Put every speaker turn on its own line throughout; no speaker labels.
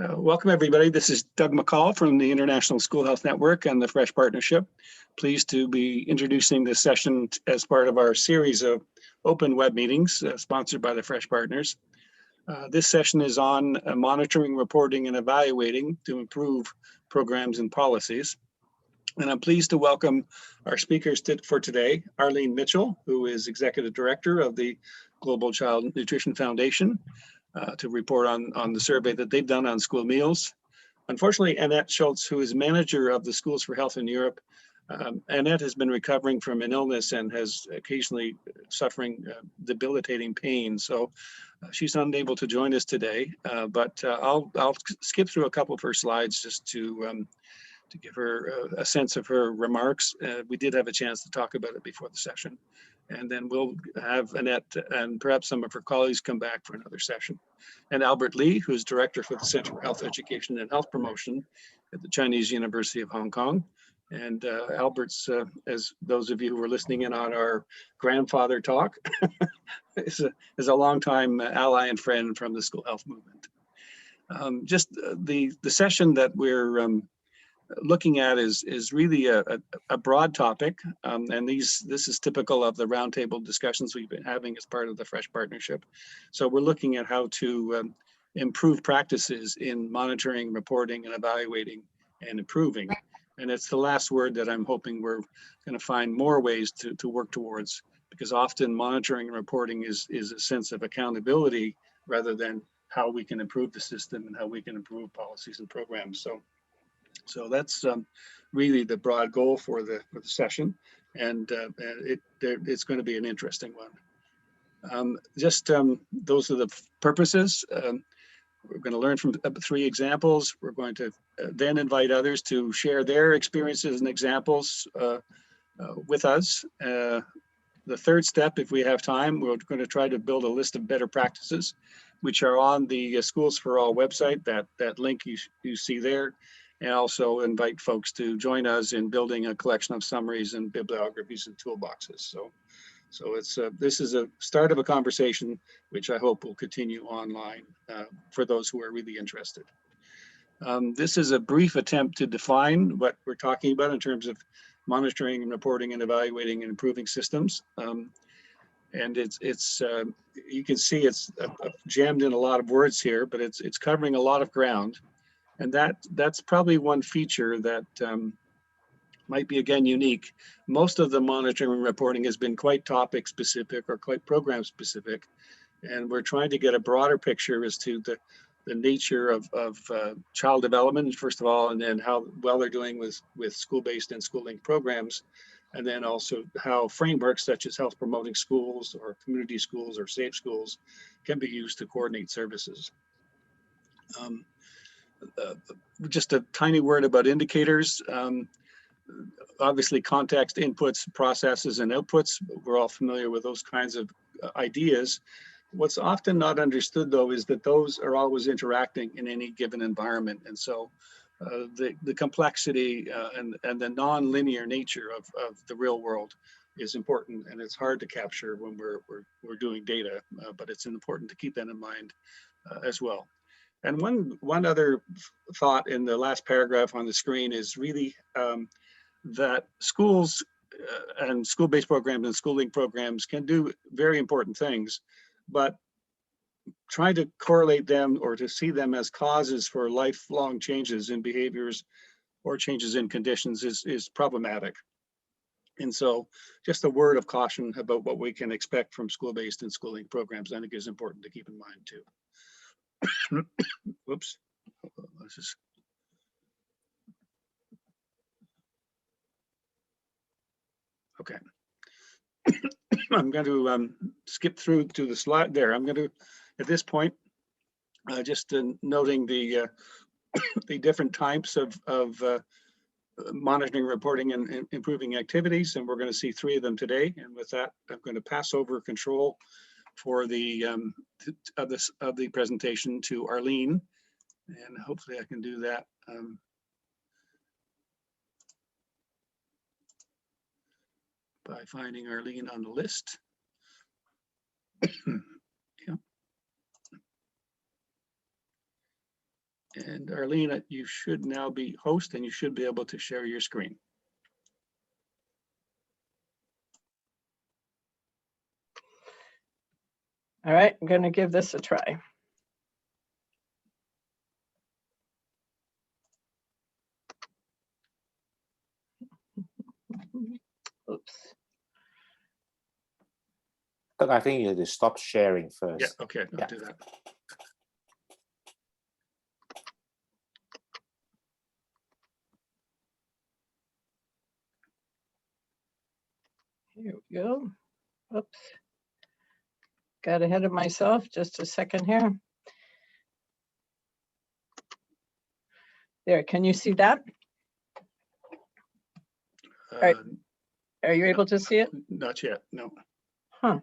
Welcome, everybody. This is Doug McCall from the International School Health Network and the Fresh Partnership. Pleased to be introducing this session as part of our series of open web meetings sponsored by the Fresh Partners. This session is on monitoring, reporting, and evaluating to improve programs and policies. And I'm pleased to welcome our speakers for today, Arlene Mitchell, who is Executive Director of the Global Child Nutrition Foundation, to report on the survey that they've done on school meals. Unfortunately, Annette Schultz, who is manager of the Schools for Health in Europe, Annette has been recovering from an illness and has occasionally suffering debilitating pain. So she's unable to join us today, but I'll skip through a couple of her slides just to give her a sense of her remarks. We did have a chance to talk about it before the session. And then we'll have Annette and perhaps some of her colleagues come back for another session. And Albert Lee, who's Director for the Center for Health Education and Health Promotion at the Chinese University of Hong Kong. And Albert's, as those of you who were listening in on our grandfather talk, is a longtime ally and friend from the school health movement. The session that we're looking at is really a broad topic, and this is typical of the roundtable discussions we've been having as part of the Fresh Partnership. So we're looking at how to improve practices in monitoring, reporting, and evaluating and improving. And it's the last word that I'm hoping we're going to find more ways to work towards, because often monitoring and reporting is a sense of accountability rather than how we can improve the system and how we can improve policies and programs. So that's really the broad goal for the session, and it's going to be an interesting one. Those are the purposes. We're going to learn from 3 examples. We're going to then invite others to share their experiences and examples with us. The third step, if we have time, we're going to try to build a list of better practices, which are on the Schools for All website, that link you see there. And also invite folks to join us in building a collection of summaries and bibliographies and toolboxes. So this is a start of a conversation, which I hope will continue online for those who are really interested. This is a brief attempt to define what we're talking about in terms of monitoring and reporting and evaluating and improving systems. And it's you can see it's jammed in a lot of words here, but it's covering a lot of ground. And that's probably one feature that might be, again, unique. Most of the monitoring and reporting has been quite topic specific or quite program specific. And we're trying to get a broader picture as to the nature of child development, first of all, and then how well they're doing with school-based and school-linked programs. And then also how frameworks such as health promoting schools or community schools or safe schools can be used to coordinate services. Just a tiny word about indicators. Obviously, context, inputs, processes, and outputs. We're all familiar with those kinds of ideas. What's often not understood, though, is that those are always interacting in any given environment. And so the complexity and the non-linear nature of the real world is important, and it's hard to capture when we're doing data, but it's important to keep that in mind as well. And one other thought in the last paragraph on the screen is really that schools and school-based programs and schooling programs can do very important things, but trying to correlate them or to see them as causes for lifelong changes in behaviors or changes in conditions is problematic. And so just a word of caution about what we can expect from school-based and schooling programs, I think, is important to keep in mind too. Whoops. Okay. I'm going to skip through to the slide there. I'm going to, at this point, just noting the different types of monitoring, reporting, and improving activities, and we're going to see 3 of them today. And with that, I'm going to pass over control for the of the presentation to Arlene, and hopefully I can do that by finding Arlene on the list. Yeah. And Arlene, you should now be host and you should be able to share your screen.
All right, I'm going to give this a try. Oops.
But I think you have to stop sharing first.
Yeah, okay, I'll do that.
Here we go. Oops. Got ahead of myself. Just a second here. There, can you see that? Are you able to see it?
Not yet, no.
Huh.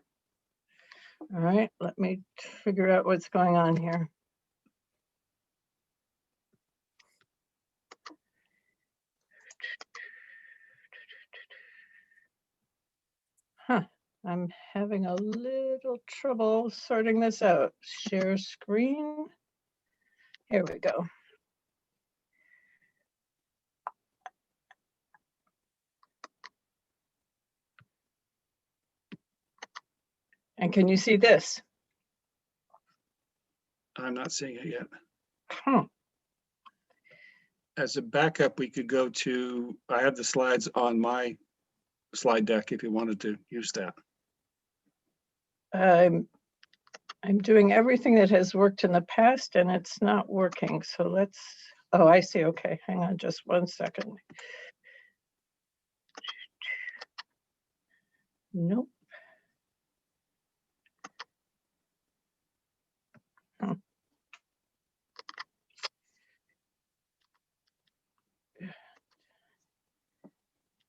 All right, let me figure out what's going on here. Huh, I'm having a little trouble sorting this out. Share screen. Here we go. And can you see this?
I'm not seeing it yet.
Huh.
As a backup, we could go to, I have the slides on my slide deck if you wanted to use that.
I'm doing everything that has worked in the past and it's not working. So let's, oh, I see. Okay, hang on just 1 second. Nope. Hmm.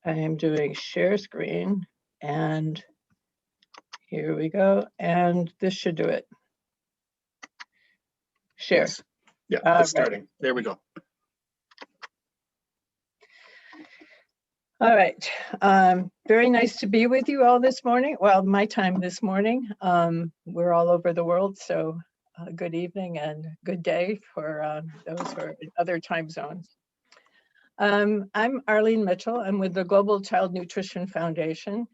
I am doing share screen and here we go. And this should do it. Share.
Yes. Yeah,
All
it's starting.
right.
There we go.
All right. Very nice to be with you all this morning. Well, my time this morning. We're all over the world, so good evening and good day for those who are in other time zones. I'm Arlene Mitchell. I'm with the Global Child Nutrition Foundation,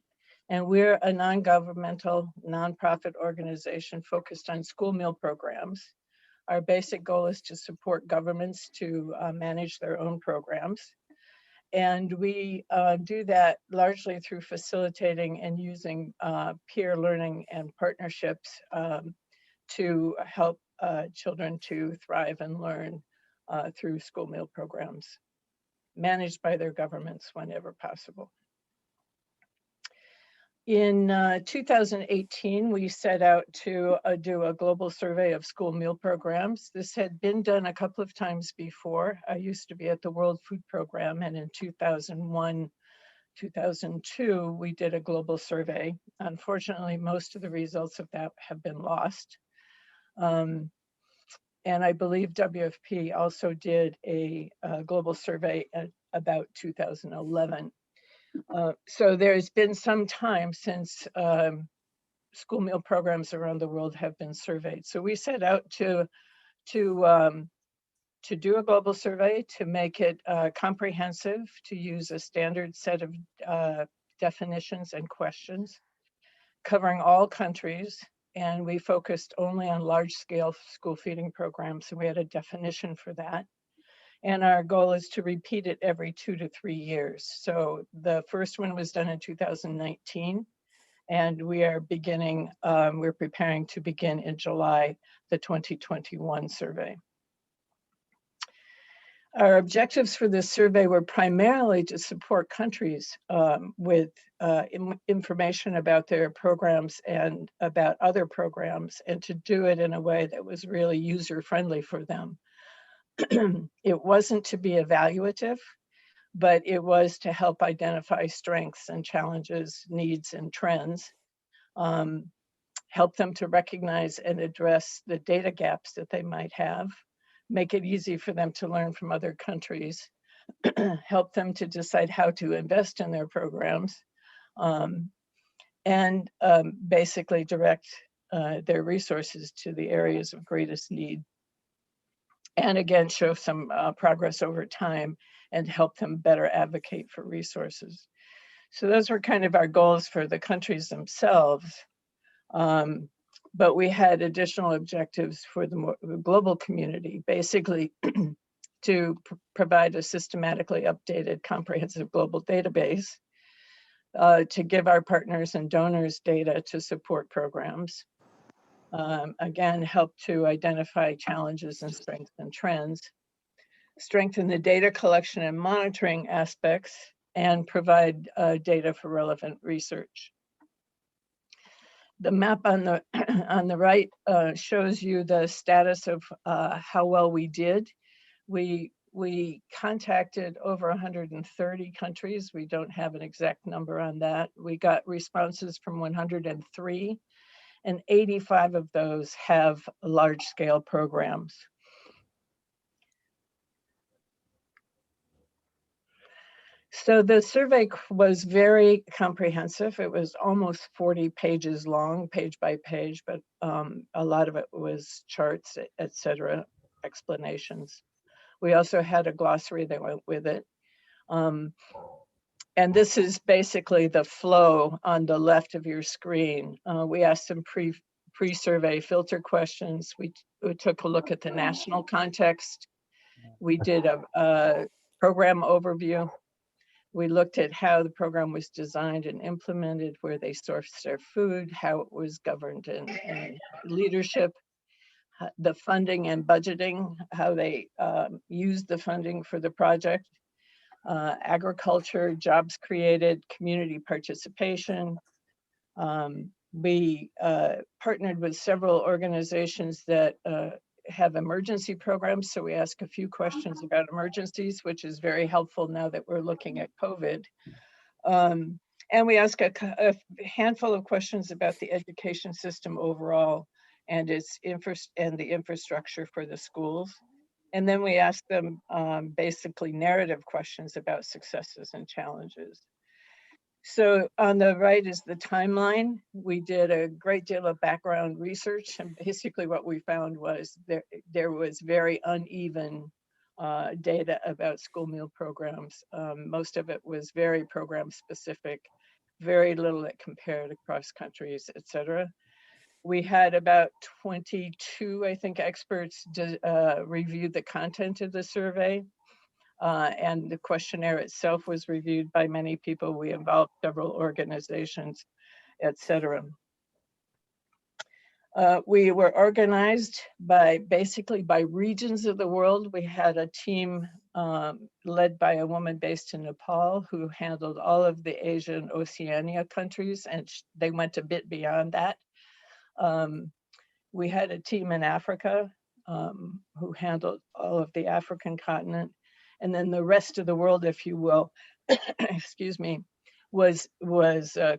and we're a non-governmental, nonprofit organization focused on school meal programs. Our basic goal is to support governments to manage their own programs. And we do that largely through facilitating and using peer learning and partnerships to help children to thrive and learn through school meal programs managed by their governments whenever possible. In 2018, we set out to do a global survey of school meal programs. This had been done a couple of times before. I used to be at the World Food Program, and in 2001, 2002, we did a global survey. Unfortunately, most of the results of that have been lost. And I believe WFP also did a global survey at about 2011. So there's been some time since school meal programs around the world have been surveyed. So we set out to do a global survey, to make it comprehensive, to use a standard set of definitions and questions covering all countries. And we focused only on large-scale school feeding programs. So we had a definition for that. And our goal is to repeat it every 2 to 3 years. So the first one was done in 2019, and we are beginning, we're preparing to begin in July, the 2021 survey. Our objectives for this survey were primarily to support countries with information about their programs and about other programs, and to do it in a way that was really user-friendly for them. It wasn't to be evaluative, but it was to help identify strengths and challenges, needs and trends, help them to recognize and address the data gaps that they might have, make it easy for them to learn from other countries, help them to decide how to invest in their programs, and basically direct their resources to the areas of greatest need. and again, show some progress over time and help them better advocate for resources. So those were kind of our goals for the countries themselves. But we had additional objectives for the global community, basically to provide a systematically updated comprehensive global database, to give our partners and donors data to support programs. Again, help to identify challenges and strengths and trends, strengthen the data collection and monitoring aspects, and provide data for relevant research. The map on the on the right shows you the status of how well we did. We contacted over 130 countries. We don't have an exact number on that. We got responses from 103, and 85 of those have large-scale programs. So the survey was very comprehensive. It was almost 40 pages long, page by page, but a lot of it was charts, etc., explanations. We also had a glossary that went with it. And this is basically the flow on the left of your screen. We asked some pre-survey filter questions. We took a look at the national context. We did a program overview. We looked at how the program was designed and implemented, where they sourced their food, how it was governed and leadership, the funding and budgeting, how they used the funding for the project, agriculture, jobs created, community participation. We partnered with several organizations that have emergency programs. So we ask a few questions about emergencies, which is very helpful now that we're looking at COVID. And we ask a handful of questions about the education system overall and the infrastructure for the schools. And then we ask them basically narrative questions about successes and challenges. So on the right is the timeline. We did a great deal of background research, and basically what we found was there was very uneven data about school meal programs. Most of it was very program specific, very little that compared across countries, et cetera. We had about 22, I think, experts review the content of the survey. And the questionnaire itself was reviewed by many people. We involved several organizations, et cetera. We were organized basically by regions of the world. We had a team led by a woman based in Nepal who handled all of the Asia and Oceania countries, and they went a bit beyond that. We had a team in Africa who handled all of the African continent. And then the rest of the world, if you will, excuse me, was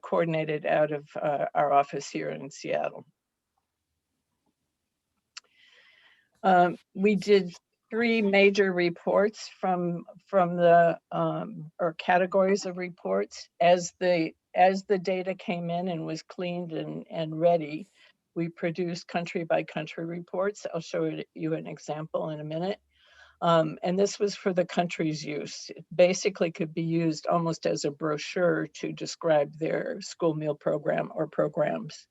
coordinated out of our office here in Seattle. We did 3 major reports from the or categories of reports. As the data came in and was cleaned and ready, we produced country by country reports. I'll show you an example in a minute. And this was for the country's use. It basically could be used almost as a brochure to describe their school meal program or programs.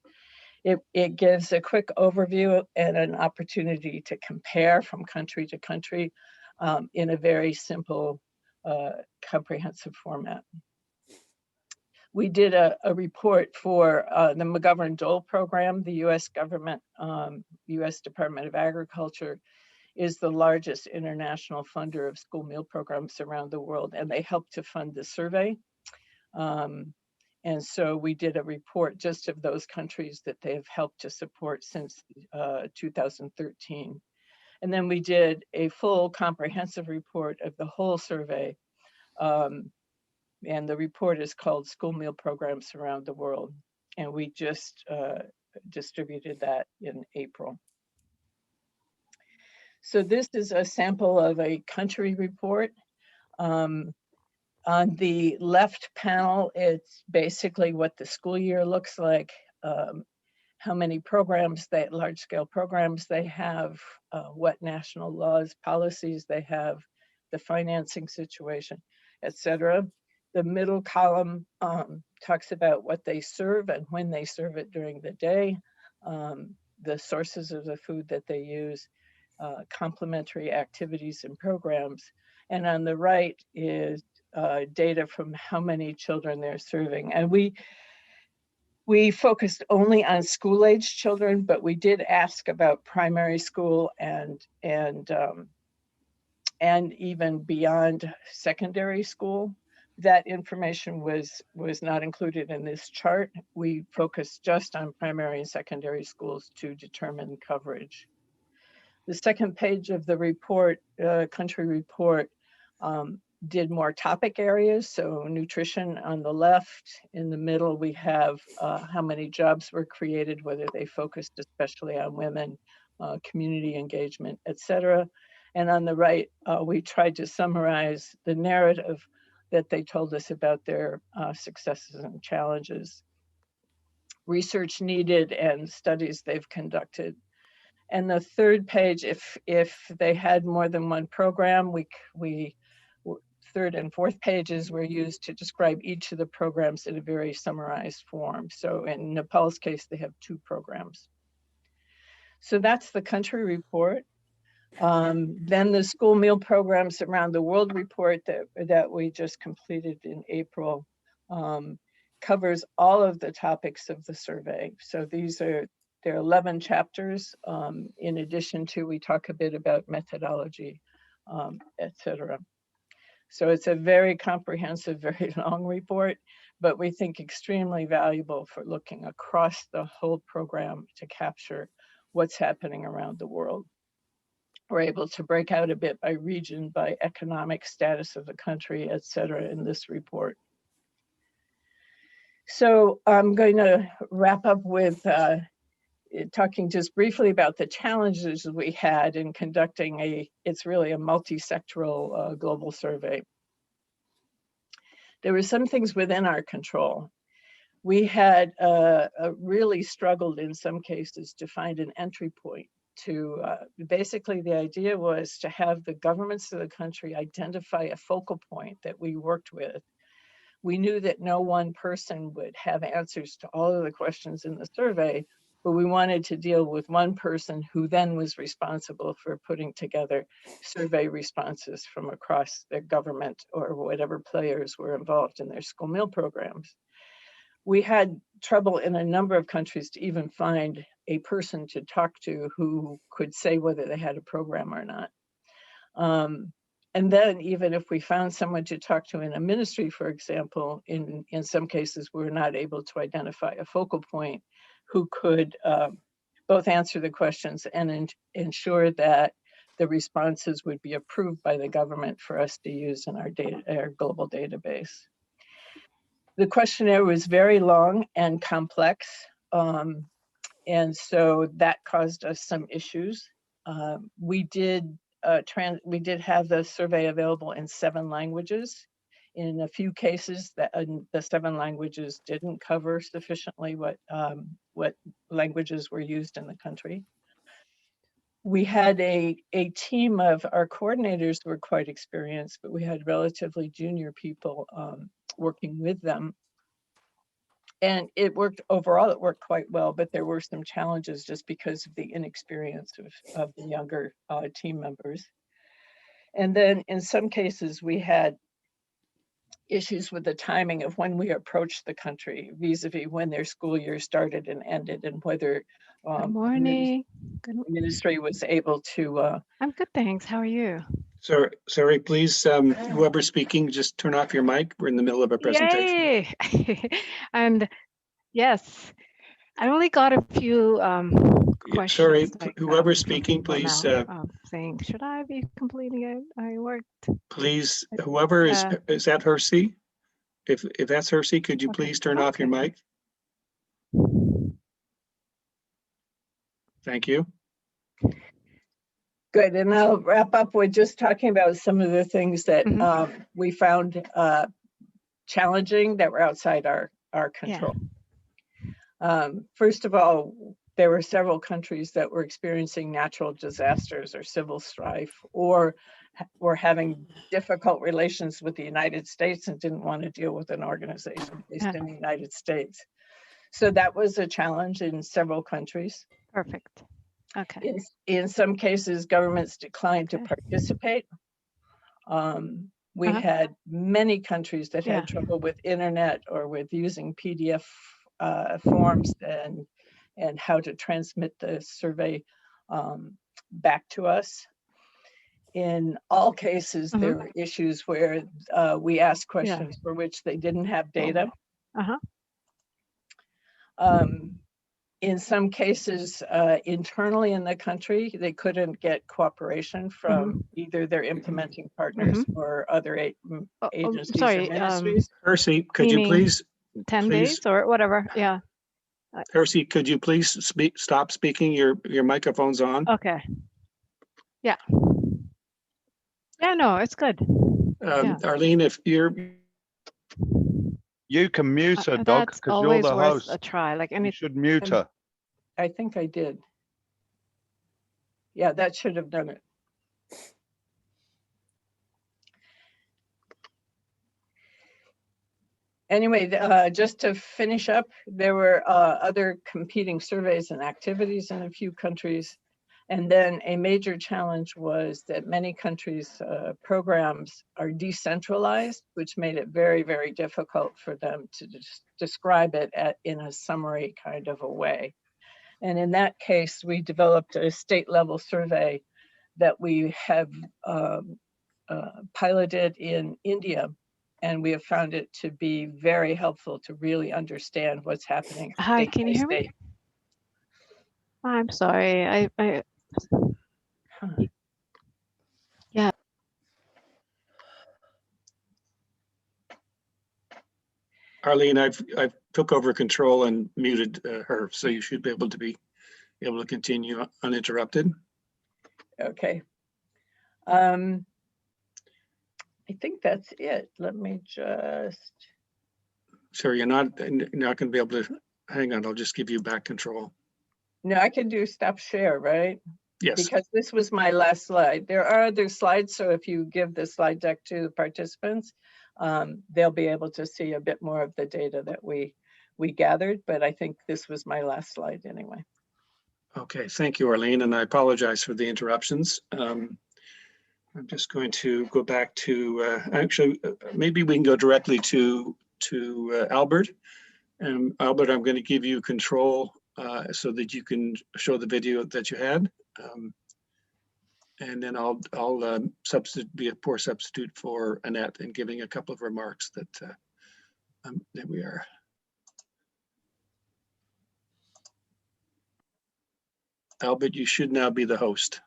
It gives a quick overview and an opportunity to compare from country to country in a very simple, comprehensive format. We did a report for the McGovern-Dole program. The US government, US Department of Agriculture, is the largest international funder of school meal programs around the world, and they help to fund the survey. And so we did a report just of those countries that they've helped to support since 2013. And then we did a full comprehensive report of the whole survey. And the report is called School Meal Programs Around the World. And we just distributed that in April. So this is a sample of a country report. On the left panel, it's basically what the school year looks like, how many programs, large-scale programs they have, what national laws, policies they have, the financing situation, etc. The middle column talks about what they serve and when they serve it during the day, the sources of the food that they use, complementary activities and programs. And on the right is data from how many children they're serving. And we focused only on school-age children, but we did ask about primary school and even beyond secondary school. That information was not included in this chart. We focused just on primary and secondary schools to determine coverage. The second page of the report, country report, did more topic areas. So nutrition on the left. In the middle, we have how many jobs were created, whether they focused especially on women, community engagement, etc. And on the right, we tried to summarize the narrative that they told us about their successes and challenges, research needed, and studies they've conducted. And the third page, if they had more than one program, third and fourth pages were used to describe each of the programs in a very summarized form. So in Nepal's case, they have 2 programs. So that's the country report. Then the school meal programs around the world report that we just completed in April covers all of the topics of the survey. So there are 11 chapters. In addition to, we talk a bit about methodology, etc. So it's a very comprehensive, very long report, but we think extremely valuable for looking across the whole program to capture what's happening around the world. We're able to break out a bit by region, by economic status of the country, et cetera, in this report. So I'm going to wrap up with talking just briefly about the challenges we had in conducting it's really a multi-sectoral global survey. There were some things within our control. We had really struggled in some cases to find an entry point to, basically the idea was to have the governments of the country identify a focal point that we worked with. We knew that no one person would have answers to all of the questions in the survey, but we wanted to deal with one person who then was responsible for putting together survey responses from across the government or whatever players were involved in their school meal programs. We had trouble in a number of countries to even find a person to talk to who could say whether they had a program or not. And then even if we found someone to talk to in a ministry, for example, in some cases, we were not able to identify a focal point who could both answer the questions and ensure that the responses would be approved by the government for us to use in our global database. The questionnaire was very long and complex, and so that caused us some issues. We did have the survey available in 7 languages. In a few cases, the 7 languages didn't cover sufficiently what languages were used in the country. We had a team of our coordinators who were quite experienced, but we had relatively junior people working with them. And overall, it worked quite well, but there were some challenges just because of the inexperience of the younger team members. And then in some cases, we had issues with the timing of when we approached the country vis-a-vis when their school year started and ended, and whether
Good morning.
the ministry was able to.
I'm good, thanks. How are you?
Sorry, please, whoever's speaking, just turn off your mic. We're in the middle of a presentation.
Yay! And yes, I only got a few questions.
Sorry,
like,
whoever's
from
speaking,
people
please.
now, saying, should I be completing it? I worked.
Please, whoever is that Hersey? If that's Hersey, could you
Okay.
please turn off your mic? Thank you.
Good, and I'll wrap up with just talking about some of the things that we found challenging that were outside our control. First of all, there were several countries that were experiencing natural disasters or civil strife, or were having difficult relations with the United States and didn't want to deal with an organization based in the United States. So that was a challenge in several countries.
Perfect. Okay.
In some cases, governments declined to participate. We had many countries that had trouble with internet or with using PDF forms and how to transmit the survey back to us. In all cases, there were issues where we asked questions for which they didn't have data. In some cases, internally in the country, they couldn't get cooperation from either their implementing partners or other agencies or ministries.
Percy, could you please
10 days or whatever? Yeah.
Percy, could you please stop speaking? Your microphone's on.
Okay. Yeah. Yeah, no, it's good.
Arlene, if you're...
You can mute her, Doug,
That's
because you're
always
the
worth
host.
a try. Like
You should mute her.
I think I did. Yeah, that should have done it. Anyway, just to finish up, there were other competing surveys and activities in a few countries. And then a major challenge was that many countries' programs are decentralized, which made it very, very difficult for them to describe it in a summary kind of a way. And in that case, we developed a state level survey that we have piloted in India. And we have found it to be very helpful to really understand what's happening.
Hi, can you hear me? I'm sorry. Yeah.
Arlene, I've took over control and muted her, so you should be able to continue uninterrupted.
Okay. I think that's it. Let me just.
Sorry, you're not going to be able to. Hang on, I'll just give you back control.
No, I can do stop share, right?
Yes.
Because this was my last slide. There are other slides, so if you give the slide deck to the participants, they'll be able to see a bit more of the data that we gathered, but I think this was my last slide anyway.
Okay, thank you, Arlene, and I apologize for the interruptions. I'm just going to go back to, actually, maybe we can go directly to Albert. Albert, I'm going to give you control so that you can show the video that you had. And then I'll be a poor substitute for Annette in giving a couple of remarks that we are. Albert, you should now be the host.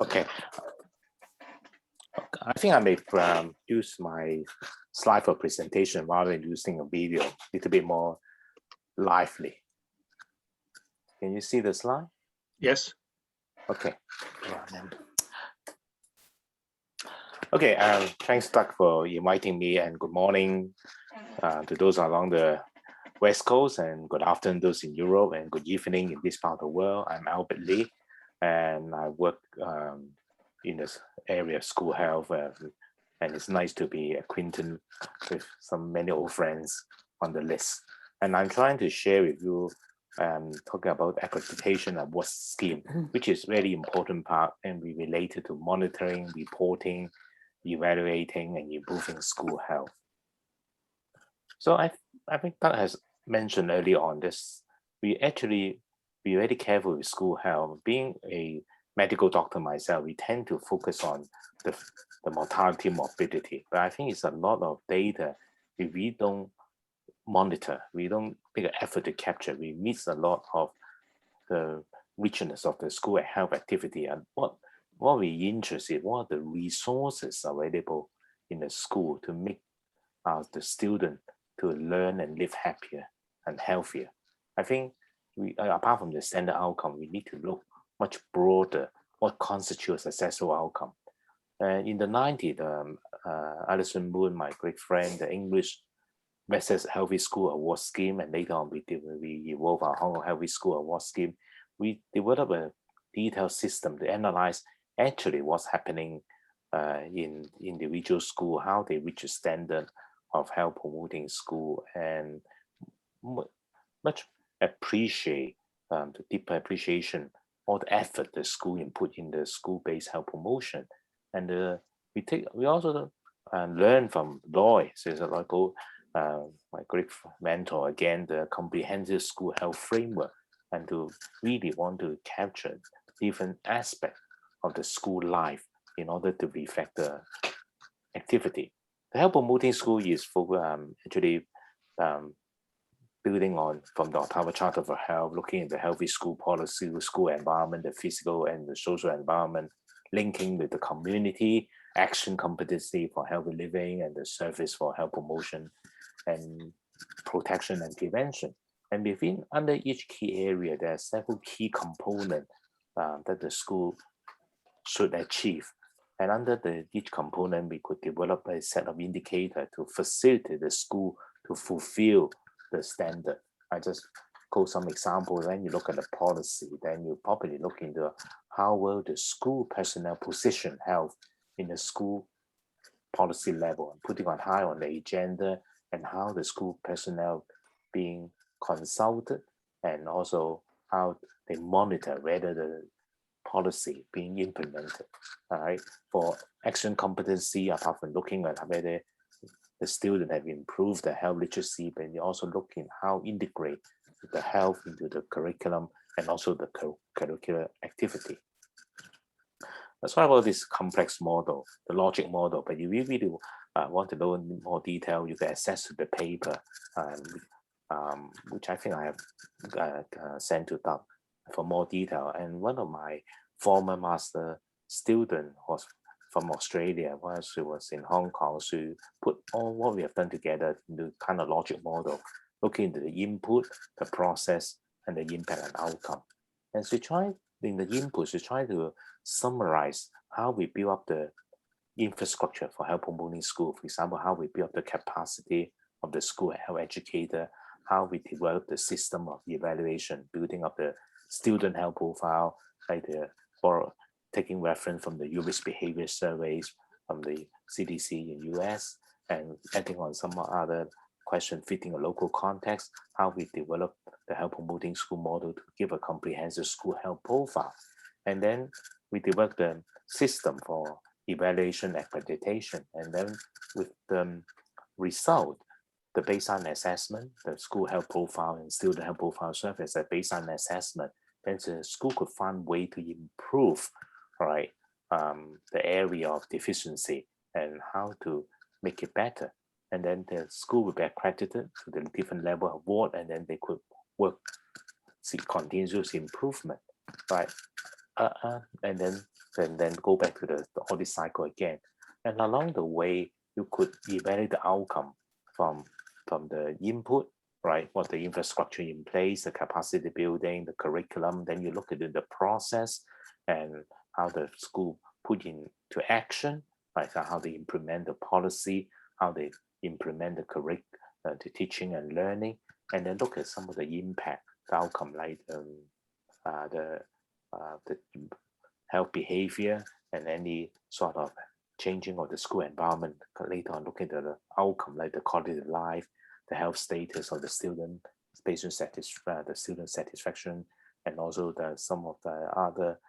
Okay. I think I may use my slide for presentation rather than using a video, a little bit more lively. Can you see the slide?
Yes.
Okay. Okay, thanks, Doug, for inviting me, and good morning to those along the West Coast, and good afternoon those in Europe, and good evening in this part of the world. I'm Albert Lee, and I work in this area of school health, and it's nice to be acquainted with many old friends on the list. And I'm trying to share with you, talking about accreditation award scheme, which is very important part, and we related to monitoring, reporting, evaluating, and improving school health. So I think that has mentioned early on this, we actually be very careful with school health. Being a medical doctor myself, we tend to focus on the mortality, morbidity, but I think it's a lot of data if we don't monitor, we don't make an effort to capture, we miss a lot of the richness of the school health activity. And what we interested, what are the resources available in the school to make the student to learn and live happier and healthier. I think we, apart from the standard outcome, we need to look much broader what constitutes a successful outcome. In the 90s, Alison Moon, my great friend, the English West's Healthy School Award Scheme, and later on we evolve our Hong Kong Healthy School Award Scheme. We develop a detailed system to analyze actually what's happening in individual school, how they reach a standard of health promoting school, and much appreciate the deeper appreciation all the effort the school input in the school-based health promotion. And we also learn from Loy, says like my great mentor again, the comprehensive school health framework, and to really want to capture different aspects of the school life in order to reflect the activity. The health promoting school is actually building on from the Ottawa Charter for Health, looking at the healthy school policy, the school environment, the physical and the social environment, linking with the community, action competency for healthy living, and the service for health promotion and protection and prevention. And under each key area, there are several key components that the school should achieve. And under each component, we could develop a set of indicators to facilitate the school to fulfill the standard. I just quote some examples. Then you look at the policy, then you probably look into how will the school personnel position health in the school policy level, and putting on high on the agenda, and how the school personnel being consulted, and also how they monitor whether the policy being implemented. All right, for action competency, apart from looking at whether the student have improved the health literacy, but you also look in how integrate the health into the curriculum and also the curricular activity. That's why about this complex model, the logic model. But if you really want to know in more detail, you can access to the paper, which I think I have sent to Doug for more detail. And one of my former master student was from Australia, while she was in Hong Kong. She put all what we have done together into kind of logic model, looking into the input, the process, and the impact and outcome. And she tried in the input, she tried to summarize how we build up the infrastructure for health promoting school. For example, how we build up the capacity of the school health educator, how we develop the system of evaluation, building up the student health profile, like for taking reference from the U.S. behavior surveys from the CDC in US, and adding on some other question fitting a local context, how we develop the health promoting school model to give a comprehensive school health profile. And then we develop the system for evaluation accreditation. And then with the result, the baseline assessment, the school health profile and student health profile serve as a baseline assessment, then the school could find way to improve, right, the area of deficiency and how to make it better. And then the school will be accredited to the different level of award, and then they could work, see continuous improvement, right? And then go back to the audit cycle again. And along the way, you could evaluate the outcome from the input, right? What the infrastructure in place, the capacity building, the curriculum. Then you look at the process and how the school put into action, right? So how they implement the policy, how they implement the teaching and learning, and then look at some of the impact, the outcome, like the health behavior and any sort of changing of the school environment. Later on, looking at the outcome, like the quality of life, the health status of the student, the student satisfaction, and also some of the other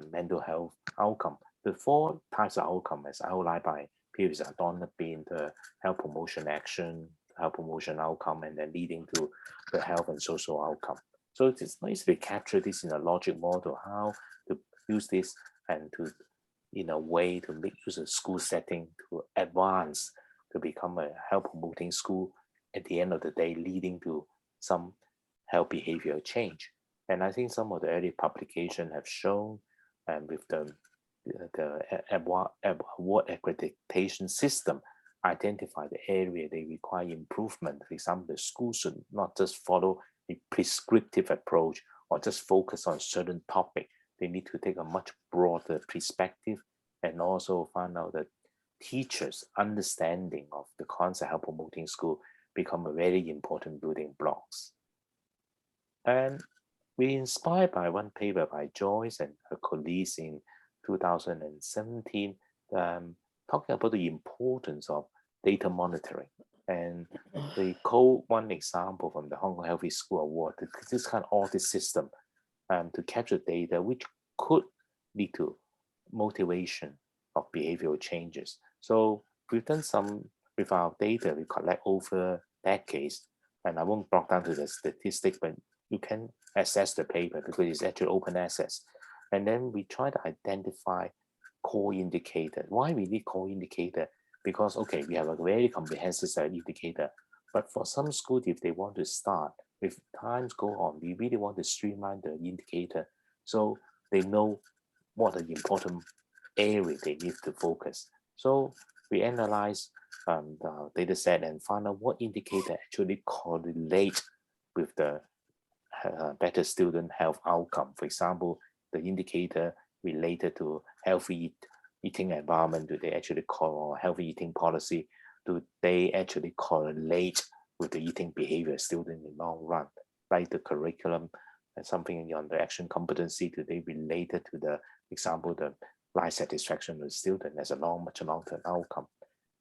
mental health outcome. The four types of outcome, as outlined by previous Donna, being the health promotion action, health promotion outcome, and then leading to the health and social outcome. So it's nice to capture this in a logic model, how to use this and to, in a way, to make use of school setting to advance to become a health promoting school at the end of the day, leading to some health behavioral change. And I think some of the early publications have shown, and with the award accreditation system, identify the area they require improvement. For example, the school should not just follow a prescriptive approach or just focus on certain topic. They need to take a much broader perspective and also find out that teachers' understanding of the concept of promoting school become a very important building blocks. And we inspired by one paper by Joyce and her colleagues in 2017, talking about the importance of data monitoring. And they quote one example from the Hong Kong Healthy School Award, this kind of audit system to capture data which could lead to motivation of behavioral changes. So we've done some with our data we collect over decades, and I won't break down to the statistic, but you can access the paper because it's actually open access. And then we try to identify core indicator. Why we need core indicator? Because, okay, we have a very comprehensive set of indicator, but for some schools, if they want to start, if times go on, we really want to streamline the indicator so they know what are the important area they need to focus. So we analyze the data set and find out what indicator actually correlate with the better student health outcome. For example, the indicator related to healthy eating environment, do they actually call healthy eating policy? Do they actually correlate with the eating behavior student in the long run? Like the curriculum and something on the action competency, do they related to the example, the life satisfaction of the student as a much long-term outcome?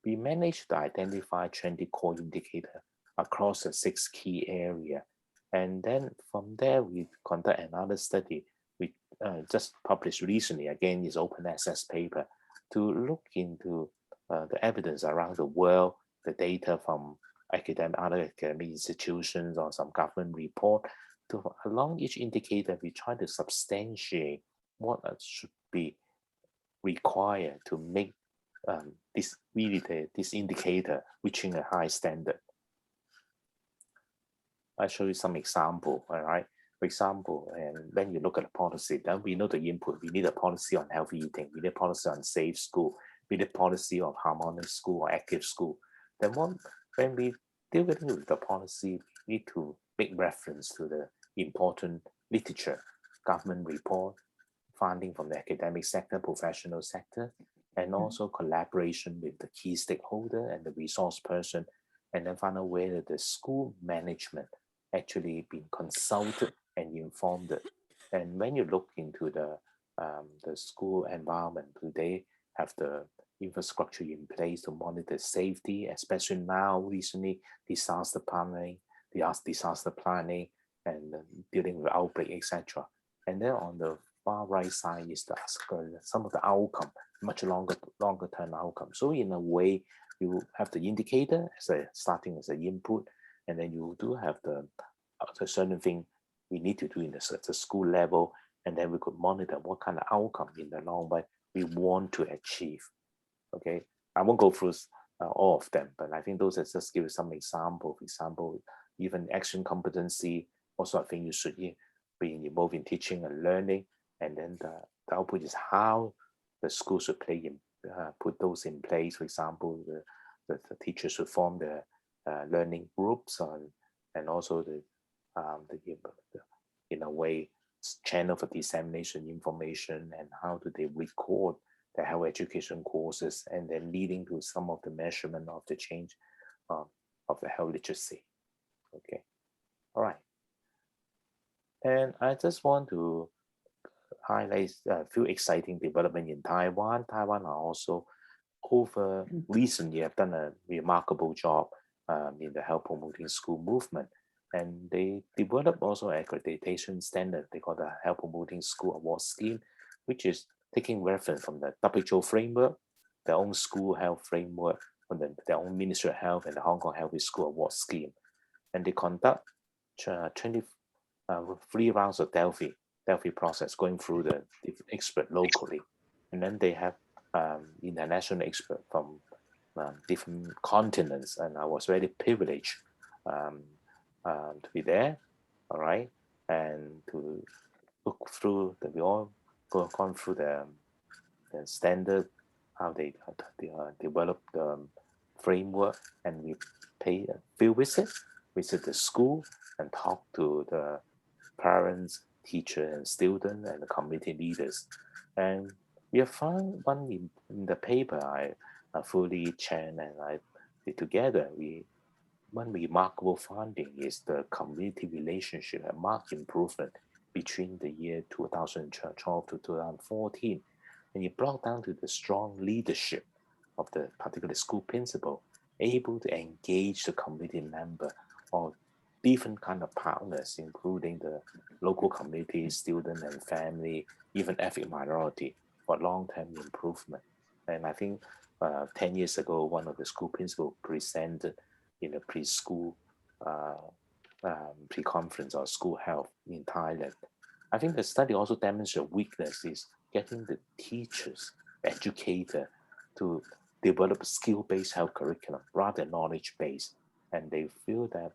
We managed to identify 20 core indicators across the 6 key areas. And then from there, we conduct another study. We just published recently, again, is open access paper to look into the evidence around the world, the data from other academic institutions or some government report. Along each indicator, we try to substantiate what should be required to make this indicator reaching a high standard. I'll show you some example, all right? For example, and when you look at the policy, then we know the input. We need a policy on healthy eating. We need a policy on safe school. We need a policy of harmonious school or active school. Then when we deal with the policy, we need to make reference to the important literature, government report, funding from the academic sector, professional sector, and also collaboration with the key stakeholder and the resource person, and then find out whether the school management actually been consulted and informed. And when you look into the school environment, do they have the infrastructure in place to monitor safety, especially now recently disaster planning, and dealing with outbreak, etc. And then on the far right side is the some of the outcome, much longer term outcome. So in a way, you have the indicator starting as an input, and then you do have the certain thing we need to do in the school level, and then we could monitor what kind of outcome in the long run we want to achieve. Okay, I won't go through all of them, but I think those are just give some example. For example, even action competency, also I think you should be involved in teaching and learning, and then the output is how the school should put those in place. For example, the teachers should form the learning groups and also the in a way channel for dissemination information, and how do they record the health education courses, and then leading to some of the measurement of the change of the health literacy. Okay, all right. And I just want to highlight a few exciting development in Taiwan. Taiwan are also over recently have done a remarkable job in the health promoting school movement. And they developed also accreditation standard. They call the Health Promoting School Award Scheme, which is taking reference from the WHO framework, their own school health framework, from their own Ministry of Health and the Hong Kong Healthy School Award Scheme. And they conduct 3 rounds of Delphi process, going through the expert locally. And then they have international expert from different continents. And I was very privileged to be there, all right, and to look through we all gone through the standard, how they develop the framework, and we pay a field visit the school and talk to the parents, teacher, and student, and the community leaders. And we have found one in the paper I fully chair and I did together. We one remarkable finding is the community relationship, a marked improvement between the year 2012 to 2014. And it brought down to the strong leadership of the particular school principal, able to engage the community member or different kind of partners, including the local community, student and family, even ethnic minority, for long-term improvement. And I think 10 years ago, one of the school principals presented in a preschool pre-conference or school health in Thailand. I think the study also demonstrates weakness is getting the teachers, educator, to develop skill-based health curriculum rather than knowledge-based. And they feel that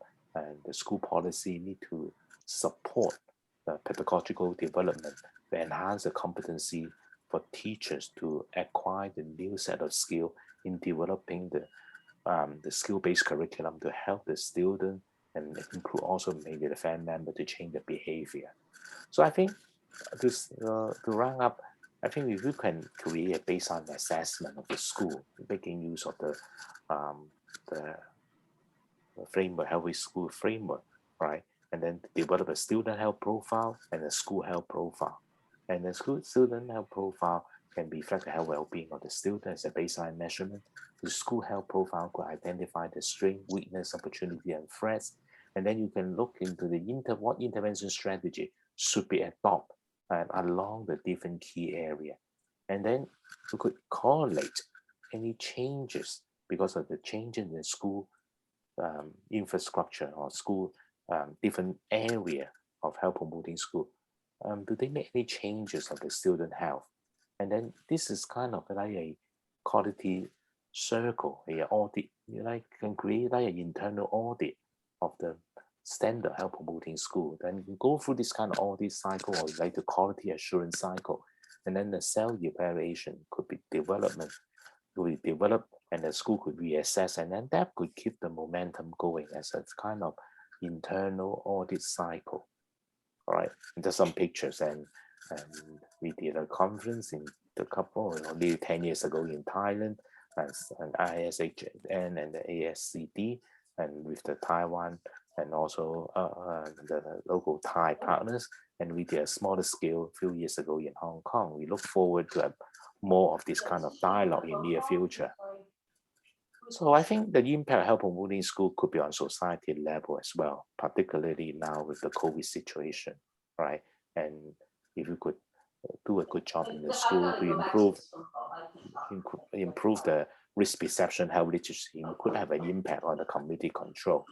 the school policy need to support the pedagogical development to enhance the competency for teachers to acquire the new set of skill in developing the skill-based curriculum to help the student and include also maybe the family member to change the behavior. So I think this to round up, I think if you can create a baseline assessment of the school, making use of the framework, healthy school framework, right? And then develop a student health profile and a school health profile. And the student health profile can reflect the health well-being of the student as a baseline measurement. The school health profile could identify the strength, weakness, opportunity, and threats. And then you can look into the what intervention strategy should be adopted along the different key area. And then you could correlate any changes because of the change in the school infrastructure or school different area of health promoting school. Do they make any changes of the student health? And then this is kind of like a quality circle, a audit. You can create like an internal audit of the standard health promoting school. Then you go through this kind of audit cycle or like the quality assurance cycle. And then the self-evaluation could be development, could be developed, and the school could reassess, and then that could keep the momentum going as a kind of internal audit cycle. All right, and there's some pictures, and we did a conference in the couple nearly 10 years ago in Thailand, as an ISHN and the ASCD, and with the Taiwan and also the local Thai partners, and we did a smaller scale a few years ago in Hong Kong. We look forward to more of this kind of dialogue in near future. So I think the impact of health promoting school could be on society level as well, particularly now with the COVID situation, right? And if you could do a good job in the school to improve the risk perception, health literacy, it could have an impact on the community control.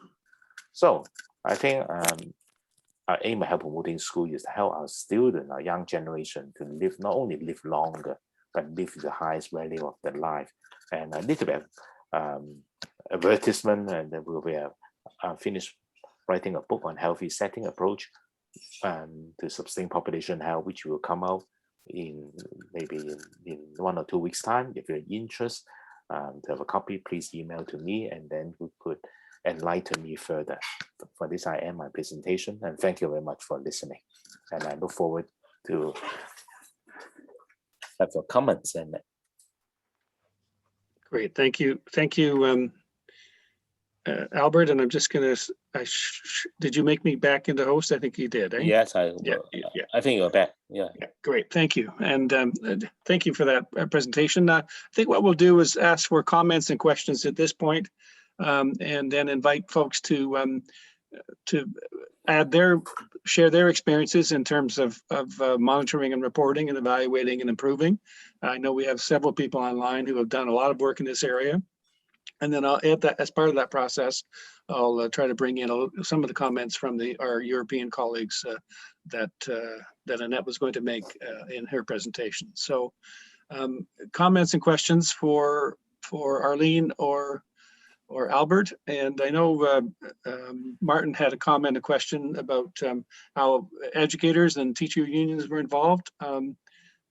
So I think our aim at health promoting school is to help our students, our young generation, to live, not only live longer, but live the highest value of their life. And a little bit advertisement, and then we'll be finished writing a book on healthy setting approach to sustain population health, which will come out in maybe in 1 or 2 weeks time. If you're interested to have a copy, please email to me, and then we could enlighten me further. For this, I end my presentation, and thank you very much for listening. And I look forward to have your comments. And
Great, thank you, Albert. And I'm just gonna, did you make me back into host? I think you did, eh?
yes, I think you're back. Yeah,
great, thank you. And thank you for that presentation. I think what we'll do is ask for comments and questions at this point, and then invite folks to share their experiences in terms of monitoring and reporting and evaluating and improving. I know we have several people online who have done a lot of work in this area. And then I'll add that as part of that process, I'll try to bring in some of the comments from our European colleagues that Annette was going to make in her presentation. So comments and questions for Arlene or Albert. And I know Martin had a comment, a question about how educators and teacher unions were involved.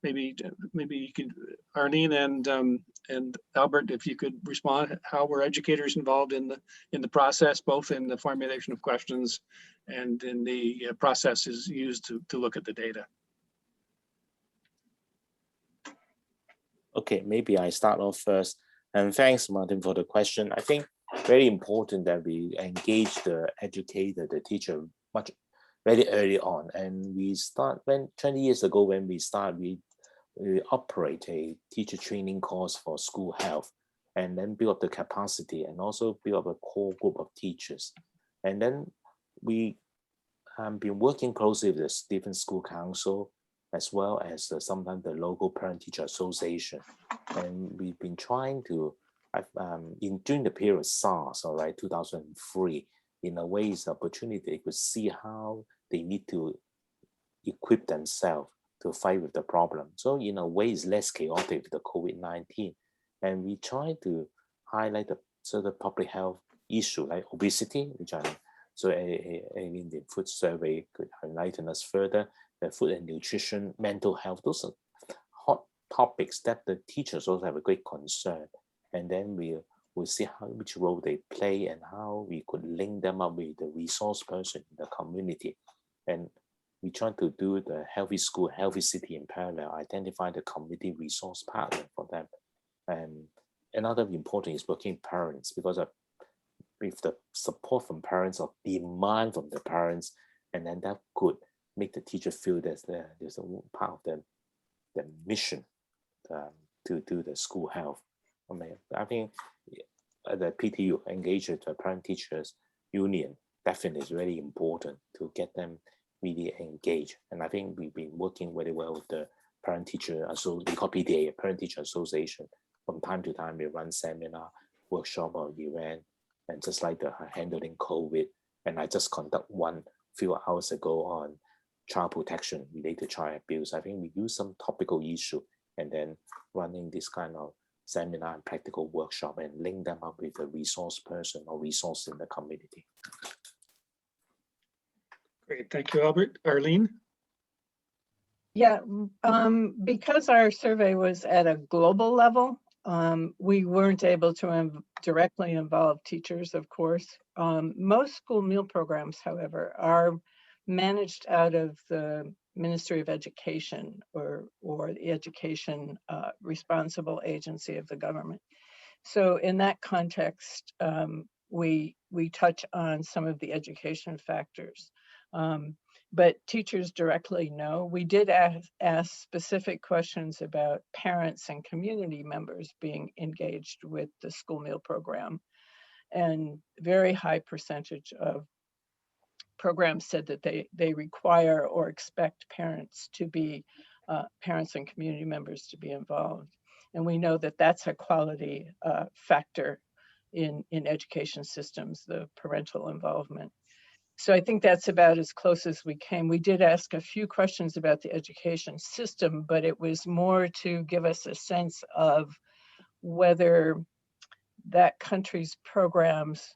Maybe you could, Arlene and Albert, if you could respond, how were educators involved in the process, both in the formulation of questions and in the processes used to look at the data?
Okay, maybe I start off first. And thanks, Martin, for the question. I think very important that we engage the educator, the teacher much very early on. And we start when 20 years ago when we start, we operate a teacher training course for school health, and then build up the capacity and also build up a core group of teachers. And then we have been working closely with the different school council as well as sometimes the local parent-teacher association. And we've been trying to, during the period of SARS, all right, 2003, in a way it's an opportunity they could see how they need to equip themselves to fight with the problem. So in a way it's less chaotic with the COVID-19. And we try to highlight the sort of public health issue like obesity, which so the food survey could enlighten us further, the food and nutrition, mental health, those are hot topics that the teachers also have a great concern. And then we'll see which role they play and how we could link them up with the resource person in the community. And we try to do the healthy school, healthy city in parallel, identify the community resource partner for them. And another important is working parents, because with the support from parents or demand from the parents, and then that could make the teacher feel that there's a part of the mission to do the school health. I think the PTU engage with the parent teachers union definitely is very important to get them really engaged. And I think we've been working very well with the parent teacher, we call PTA, parent teacher association. From time to time, we run seminar, workshop, or event, and just like the handling COVID. And I just conduct one few hours ago on child protection related to child abuse. I think we use some topical issue and then running this kind of seminar and practical workshop and link them up with a resource person or resource in the community.
Great, thank you, Albert. Arlene?
Yeah, because our survey was at a global level, we weren't able to directly involve teachers, of course. Most school meal programs, however, are managed out of the Ministry of Education or the education responsible agency of the government. So in that context, we touch on some of the education factors. But teachers directly know. We did ask specific questions about parents and community members being engaged with the school meal program. And very high percentage of programs said that they require or expect parents and community members to be involved. And we know that that's a quality factor in education systems, the parental involvement. So I think that's about as close as we came. We did ask a few questions about the education system, but it was more to give us a sense of whether that country's programs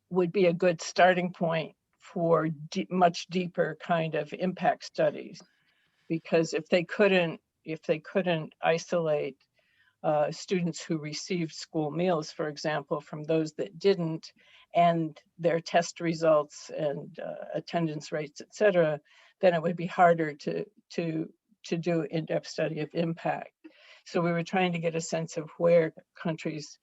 would be a good starting point for much deeper kind of impact studies. Because if they couldn't isolate students who received school meals, for example, from those that didn't, and their test results and attendance rates, et cetera, then it would be harder to do in-depth study of impact. So we were trying to get a sense of where countries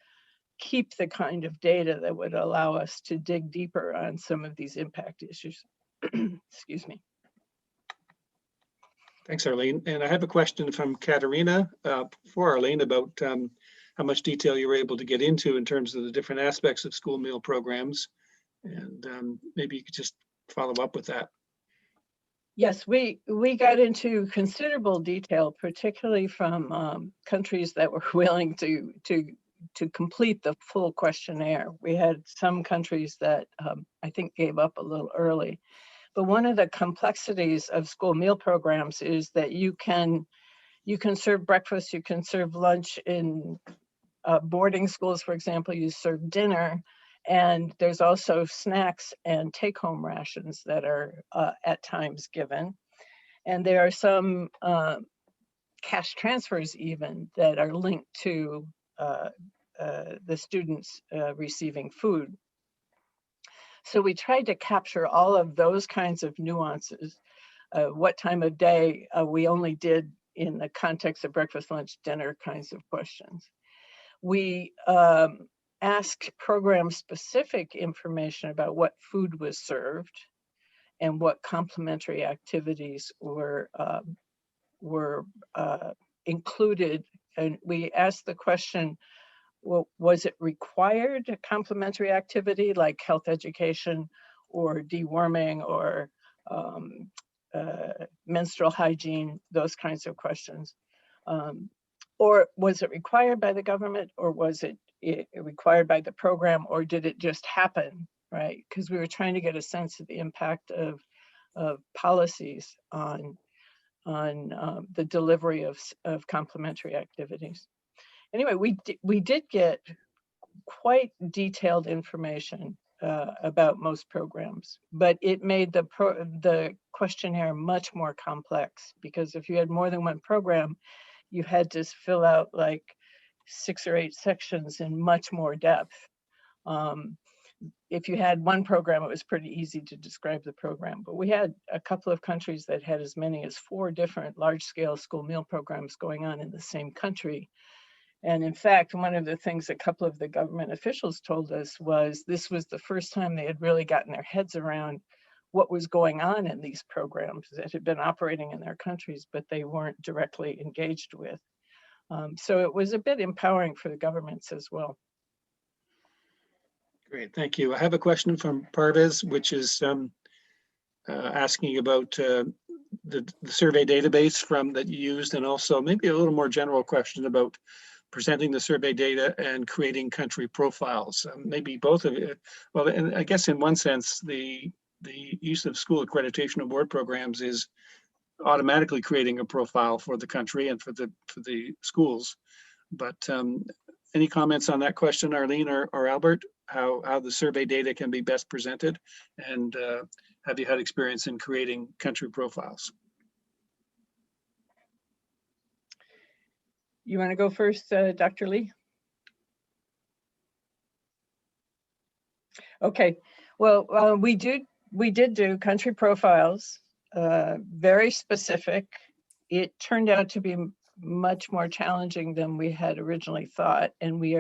keep the kind of data that would allow us to dig deeper on some of these impact issues. Excuse me.
Thanks, Arlene. And I have a question from Katerina for Arlene about how much detail you were able to get into in terms of the different aspects of school meal programs. And maybe you could just follow up with that.
Yes, we got into considerable detail, particularly from countries that were willing to complete the full questionnaire. We had some countries that I think gave up a little early. But one of the complexities of school meal programs is that you can serve breakfast, you can serve lunch. In boarding schools, for example, you serve dinner, and there's also snacks and take-home rations that are at times given. And there are some cash transfers even that are linked to the students receiving food. So we tried to capture all of those kinds of nuances. What time of day we only did in the context of breakfast, lunch, dinner kinds of questions. We asked program-specific information about what food was served and what complementary activities were included. And we asked the question, well, was it required complementary activity like health education or deworming or menstrual hygiene, those kinds of questions? Or was it required by the government, or was it required by the program, or did it just happen, right? Because we were trying to get a sense of the impact of policies on the delivery of complementary activities. Anyway, we did get quite detailed information about most programs, but it made the questionnaire much more complex, because if you had more than one program, you had to fill out like 6 or 8 sections in much more depth. If you had one program, it was pretty easy to describe the program, but we had a couple of countries that had as many as 4 different large-scale school meal programs going on in the same country. And in fact, one of the things a couple of the government officials told us was this was the first time they had really gotten their heads around what was going on in these programs that had been operating in their countries, but they weren't directly engaged with. So it was a bit empowering for the governments as well.
Great, thank you. I have a question from Parvez, which is asking about the survey database that you used, and also maybe a little more general question about presenting the survey data and creating country profiles. Maybe both of it. Well, and I guess in one sense, the use of school accreditation award programs is automatically creating a profile for the country and for the schools. But any comments on that question, Arlene or Albert? How the survey data can be best presented, and have you had experience in creating country profiles?
You want to go first, Dr. Lee? Okay, well, we did do country profiles, very specific. It turned out to be much more challenging than we had originally thought, and we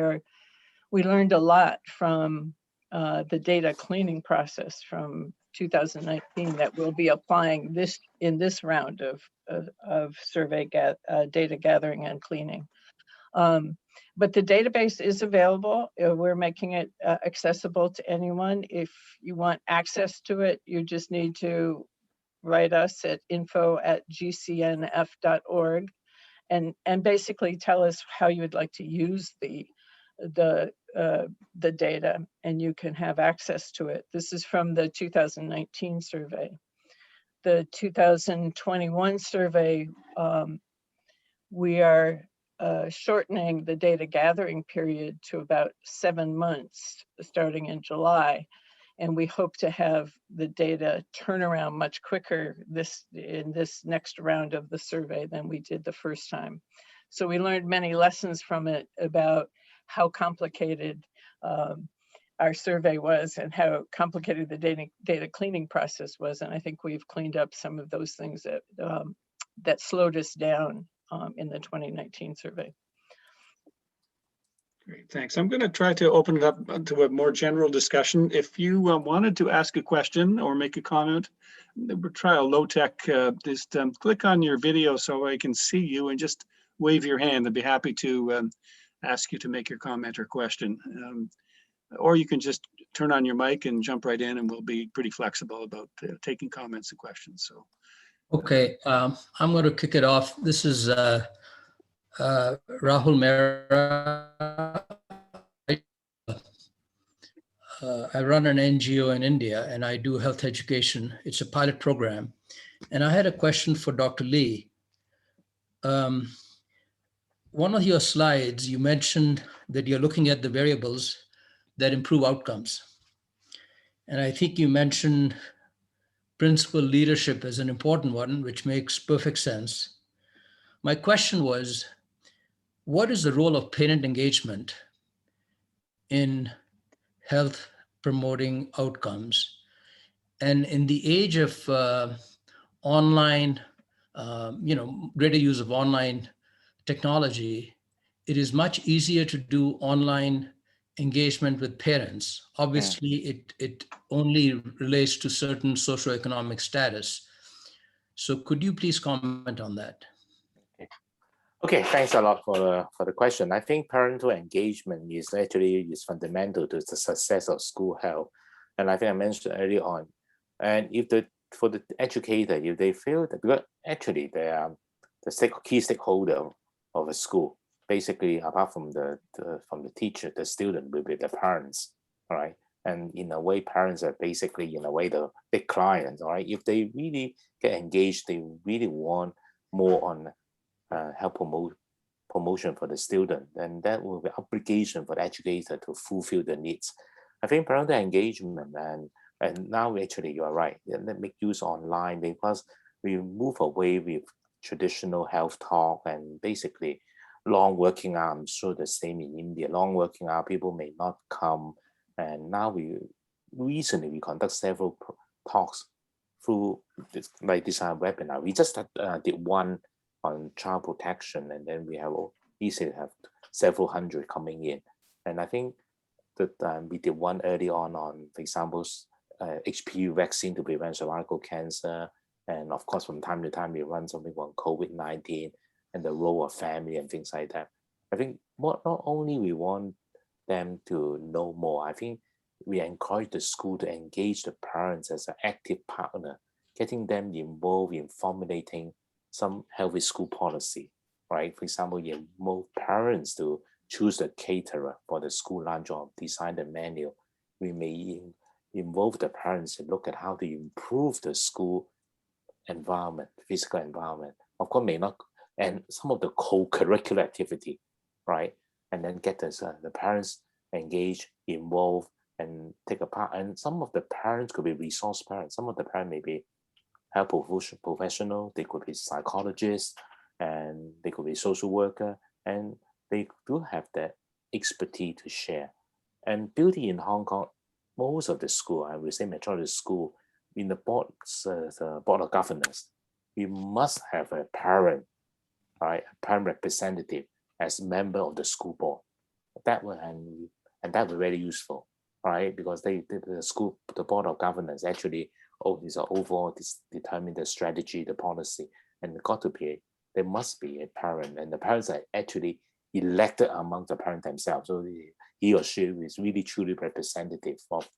learned a lot from the data cleaning process from 2019 that we'll be applying in this round of survey data gathering and cleaning. But the database is available. We're making it accessible to anyone. If you want access to it, you just need to write us at info@gcnf.org and basically tell us how you would like to use the data, and you can have access to it. This is from the 2019 survey. The 2021 survey, we are shortening the data gathering period to about 7 months starting in July. And we hope to have the data turn around much quicker in this next round of the survey than we did the first time. So we learned many lessons from it about how complicated our survey was and how complicated the data cleaning process was. And I think we've cleaned up some of those things that slowed us down in the 2019 survey.
Great, thanks. I'm going to try to open it up to a more general discussion. If you wanted to ask a question or make a comment, we'll try a low-tech, just click on your video so I can see you and just wave your hand. I'd be happy to ask you to make your comment or question. Or you can just turn on your mic and jump right in, and we'll be pretty flexible about taking comments and questions. So,
okay, I'm going to kick it off. This is Rahul Mehra. I run an NGO in India, and I do health education. It's a pilot program. And I had a question for Dr. Lee. One of your slides, you mentioned that you're looking at the variables that improve outcomes. And I think you mentioned principal leadership as an important one, which makes perfect sense. My question was, what is the role of parent engagement in health promoting outcomes? And in the age of online, greater use of online technology, it is much easier to do online engagement with parents. Obviously, it only relates to certain socioeconomic status. So could you please comment on that?
Okay, thanks a lot for the question. I think parental engagement is fundamental to the success of school health. And I think I mentioned early on. And for the educator, if they feel that, because actually they are the key stakeholder of a school, basically apart from the teacher, the student will be the parents, all right? And in a way, parents are basically in a way the big clients, all right? If they really get engaged, they really want more on help promotion for the student, and that will be obligation for the educator to fulfill the needs. I think parental engagement and now actually you are right. Let make use online because we move away with traditional health talk and basically long working hours. I'm sure the same in India. Long working hours, people may not come, and now recently we conduct several talks through this webinar. We just did one on child protection, and then we have easily have several hundred coming in. And I think that we did one early on, for example, HPV vaccine to prevent cervical cancer. And of course, from time to time, we run something on COVID-19 and the role of family and things like that. I think not only we want them to know more, I think we encourage the school to engage the parents as an active partner, getting them involved in formulating some healthy school policy, right? For example, you involve parents to choose the caterer for the school lunch or design the menu. We may involve the parents to look at how to improve the school environment, physical environment. Of course, may not, and some of the co-curricular activity, right? And then get the parents engaged, involved, and take a part. And some of the parents could be resource parents. Some of the parents may be health professional, they could be psychologists, and they could be social worker, and they do have that expertise to share. And beauty in Hong Kong, most of the school, I would say majority of the school, in the board of governors, we must have a parent, right, a parent representative as member of the school board. That will and that will be very useful, right? Because the board of governors actually is overall determine the strategy, the policy, and there must be a parent, and the parents are actually elected among the parents themselves. So he or she is really truly representative of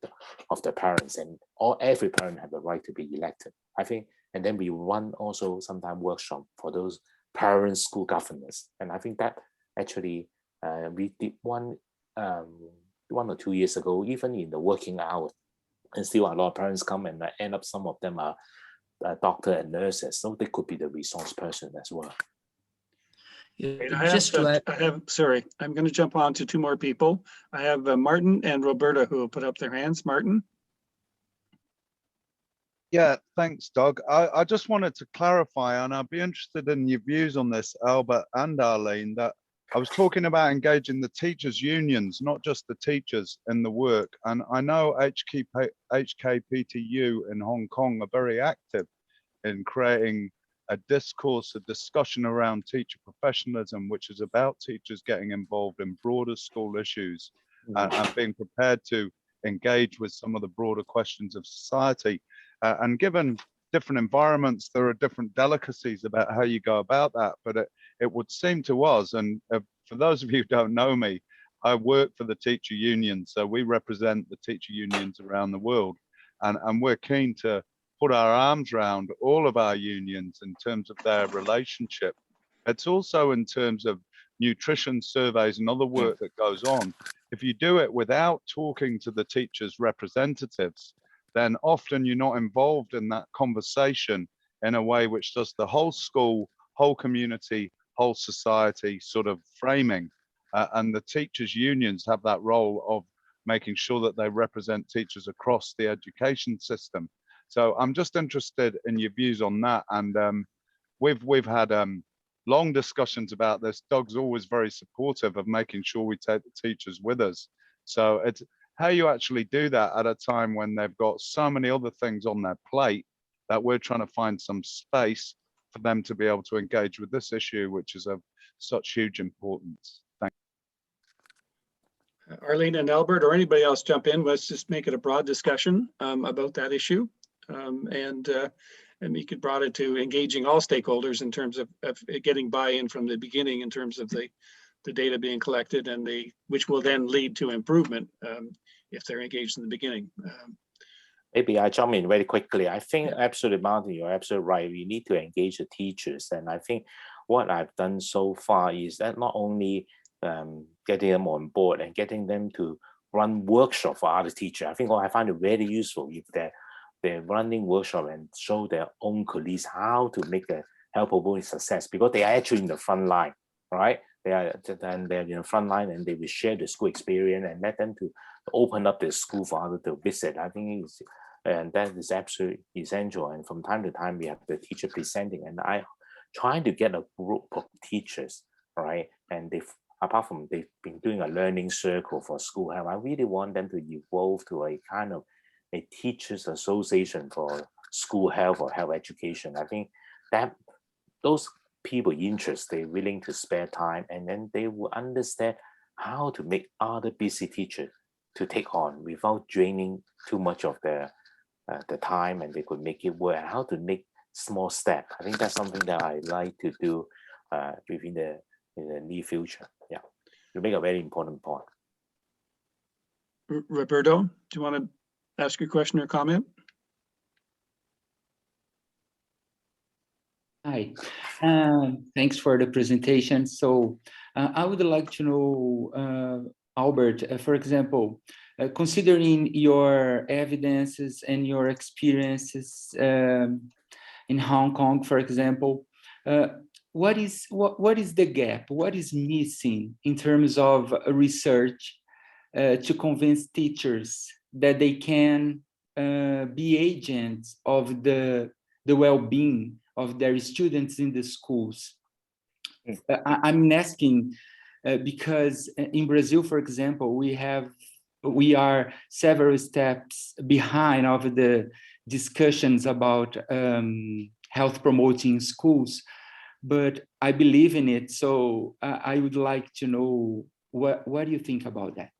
the parents, and every parent have the right to be elected, I think. And then we run also sometimes workshop for those parent school governors, and I think that actually we did one or 2 years ago, even in the working hours. And still a lot of parents come and end up, some of them are doctor and nurses, so they could be the resource person as well.
Sorry, I'm going to jump on to two more people. I have Martin and Roberta who will put up their hands. Martin.
Yeah, thanks, Doug. I just wanted to clarify, and I'd be interested in your views on this, Albert and Arlene, that I was talking about engaging the teachers' unions, not just the teachers in the work. And I know HKPTU in Hong Kong are very active in creating a discourse, a discussion around teacher professionalism, which is about teachers getting involved in broader school issues and being prepared to engage with some of the broader questions of society. And given different environments, there are different delicacies about how you go about that. But it would seem to us, and for those of you who don't know me, I work for the teacher union. So we represent the teacher unions around the world. And we're keen to put our arms around all of our unions in terms of their relationship. It's also in terms of nutrition surveys and other work that goes on. If you do it without talking to the teachers' representatives, then often you're not involved in that conversation in a way which does the whole school, whole community, whole society sort of framing. And the teachers' unions have that role of making sure that they represent teachers across the education system. So I'm just interested in your views on that. And we've had long discussions about this. Doug's always very supportive of making sure we take the teachers with us. So it's how you actually do that at a time when they've got so many other things on their plate that we're trying to find some space for them to be able to engage with this issue, which is of such huge importance. Thank
Arlene and Albert, or anybody else jump in. Let's just make it a broad discussion about that issue. And we could broaden it to engaging all stakeholders in terms of getting buy-in from the beginning in terms of the data being collected and which will then lead to improvement if they're engaged in the beginning.
Maybe I jump in very quickly. I think absolutely, Martin, you're absolutely right. We need to engage the teachers. And I think what I've done so far is that not only getting them on board and getting them to run workshop for other teachers. I think what I find it very useful if they're running workshop and show their own colleagues how to make a health promoting success, because they are actually in the front line, right? They're in the front line and they will share the school experience and let them to open up the school for others to visit. I think and that is absolutely essential. And from time to time, we have the teacher presenting, and I trying to get a group of teachers, right? And apart from they've been doing a learning circle for school health, I really want them to evolve to a kind of a teachers association for school health or health education. I think that those people interested, they're willing to spare time, and then they will understand how to make other busy teachers to take on without draining too much of the time, and they could make it work. How to make small steps. I think that's something that I like to do within the near future. Yeah, you make a very important point.
Roberto, do you want to ask your question or comment?
Hi, thanks for the presentation. So I would like to know, Albert, for example, considering your evidences and your experiences in Hong Kong, for example, what is the gap? What is missing in terms of research to convince teachers that they can be agents of the well-being of their students in the schools? I'm asking because in Brazil, for example, we are several steps behind of the discussions about health promoting schools, but I believe in it. So I would like to know what do you think about that?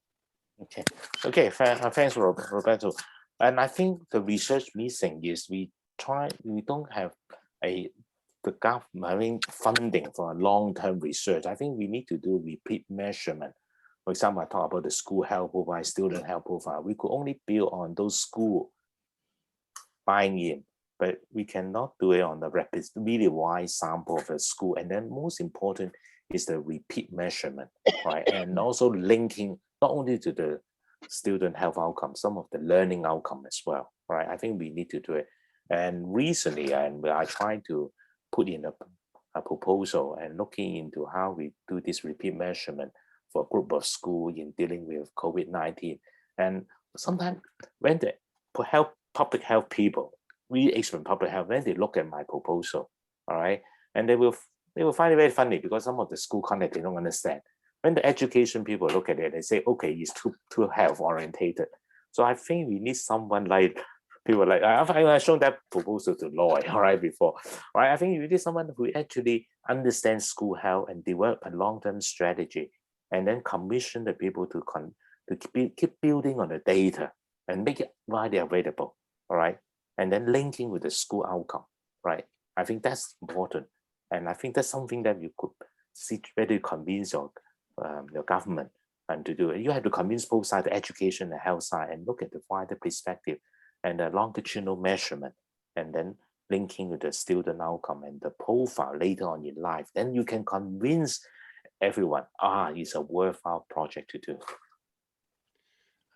Okay, thanks, Roberto. And I think the research missing is we don't have the government having funding for a long-term research. I think we need to do repeat measurement. For example, I talk about the school health profile, student health profile. We could only build on those school buying in, but we cannot do it on the really wide sample of a school. And then most important is the repeat measurement, right? And also linking not only to the student health outcome, some of the learning outcome as well, right? I think we need to do it. And recently, I tried to put in a proposal and looking into how we do this repeat measurement for a group of schools in dealing with COVID-19. And sometimes when the public health people, really expert in public health, when they look at my proposal, all right, and they will find it very funny because some of the school content they don't understand. When the education people look at it, they say, okay, it's too health orientated. So I think we need someone like people like I've shown that proposal to Lloyd, all right, before, right? I think you need someone who actually understands school health and develop a long-term strategy, and then commission the people to keep building on the data and make it widely available, all right, and then linking with the school outcome, right? I think that's important, and I think that's something that you could see whether you convince your government and to do it. You have to convince both sides, the education and health side, and look at the wider perspective and the longitudinal measurement, and then linking with the student outcome and the profile later on in life. Then you can convince everyone, it's a worthwhile project to do.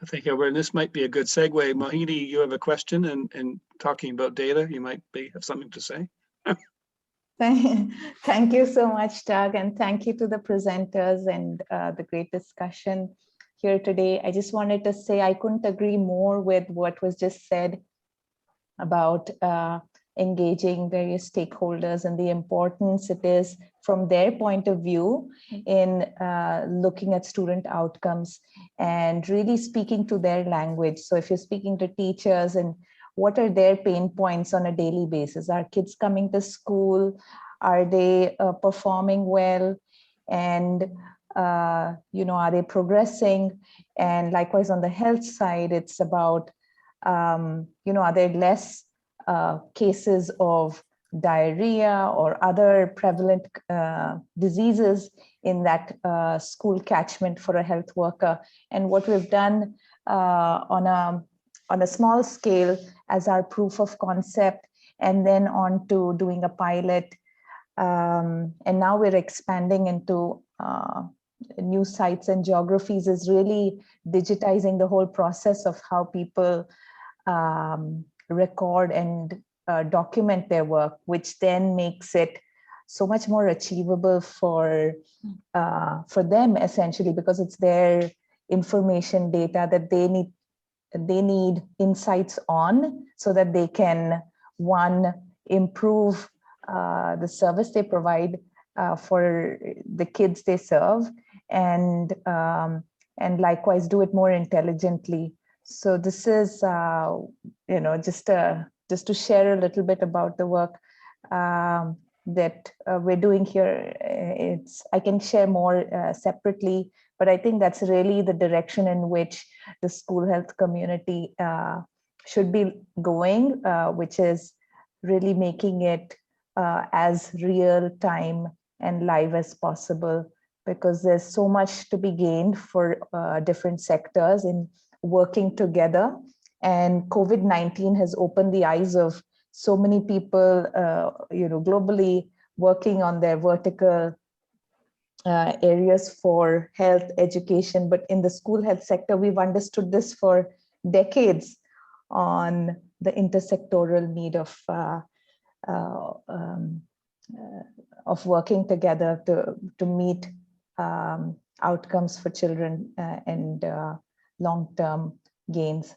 I think this might be a good segue. Mohini, you have a question, and talking about data, you might have something to say.
Thank you so much, Doug, and thank you to the presenters and the great discussion here today. I just wanted to say I couldn't agree more with what was just said about engaging various stakeholders and the importance it is from their point of view in looking at student outcomes and really speaking to their language. So if you're speaking to teachers, and what are their pain points on a daily basis? Are kids coming to school? Are they performing well? And are they progressing? And likewise on the health side, it's about, are there less cases of diarrhea or other prevalent diseases in that school catchment for a health worker? And what we've done on a small scale as our proof of concept, and then on to doing a pilot. And now we're expanding into new sites and geographies, is really digitizing the whole process of how people record and document their work, which then makes it so much more achievable for them, essentially, because it's their information data that they need insights on, so that they can, one, improve the service they provide for the kids they serve, and likewise do it more intelligently. So this is just to share a little bit about the work that we're doing here. I can share more separately, but I think that's really the direction in which the school health community should be going, which is really making it as real time and live as possible, because there's so much to be gained for different sectors in working together. And COVID-19 has opened the eyes of so many people, globally, working on their vertical areas for health, education. But in the school health sector, we've understood this for decades on the intersectoral need of working together to meet outcomes for children and long-term gains.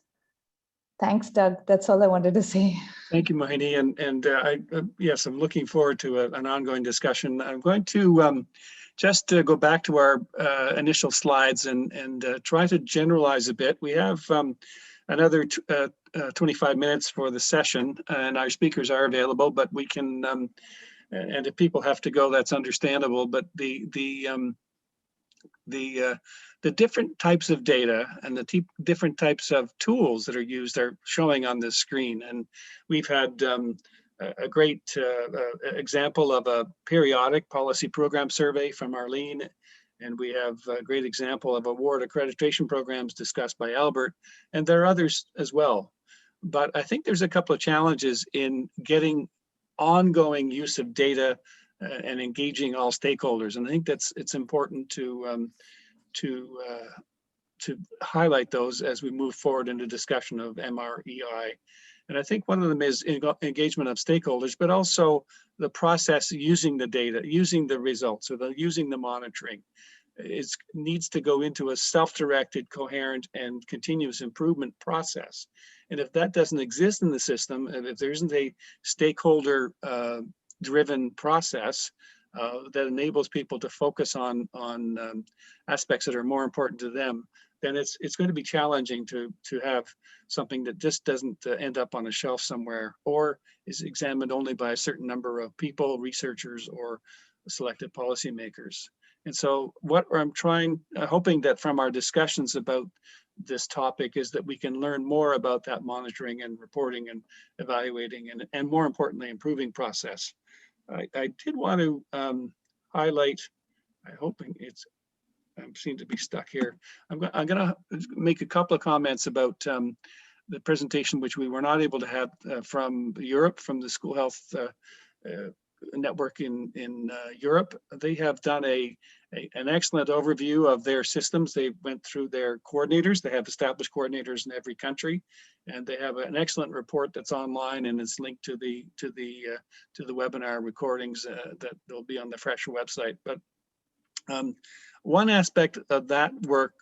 Thanks, Doug. That's all I wanted to say.
Thank you, Mohini. And yes, I'm looking forward to an ongoing discussion. I'm going to just go back to our initial slides and try to generalize a bit. We have another 25 minutes for the session, and our speakers are available, but we can, and if people have to go, that's understandable. But the different types of data and the different types of tools that are used are showing on this screen. And we've had a great example of a periodic policy program survey from Arlene. And we have a great example of award accreditation programs discussed by Albert. And there are others as well. But I think there's a couple of challenges in getting ongoing use of data and engaging all stakeholders. And I think it's important to highlight those as we move forward into discussion of MREI. And I think one of them is engagement of stakeholders, but also the process using the data, using the results, or using the monitoring. It needs to go into a self-directed, coherent, and continuous improvement process. And if that doesn't exist in the system, and if there isn't a stakeholder driven process that enables people to focus on aspects that are more important to them, then it's going to be challenging to have something that just doesn't end up on a shelf somewhere, or is examined only by a certain number of people, researchers, or selected policymakers. And so what I'm hoping that from our discussions about this topic is that we can learn more about that monitoring and reporting and evaluating and more importantly, improving process. I did want to highlight, I'm hoping I seem to be stuck here. I'm going to make a couple of comments about the presentation, which we were not able to have from Europe, from the School Health Network in Europe. They have done an excellent overview of their systems. They went through their coordinators. They have established coordinators in every country, and they have an excellent report that's online, and it's linked to the webinar recordings that will be on the Fresh website. But one aspect of that work,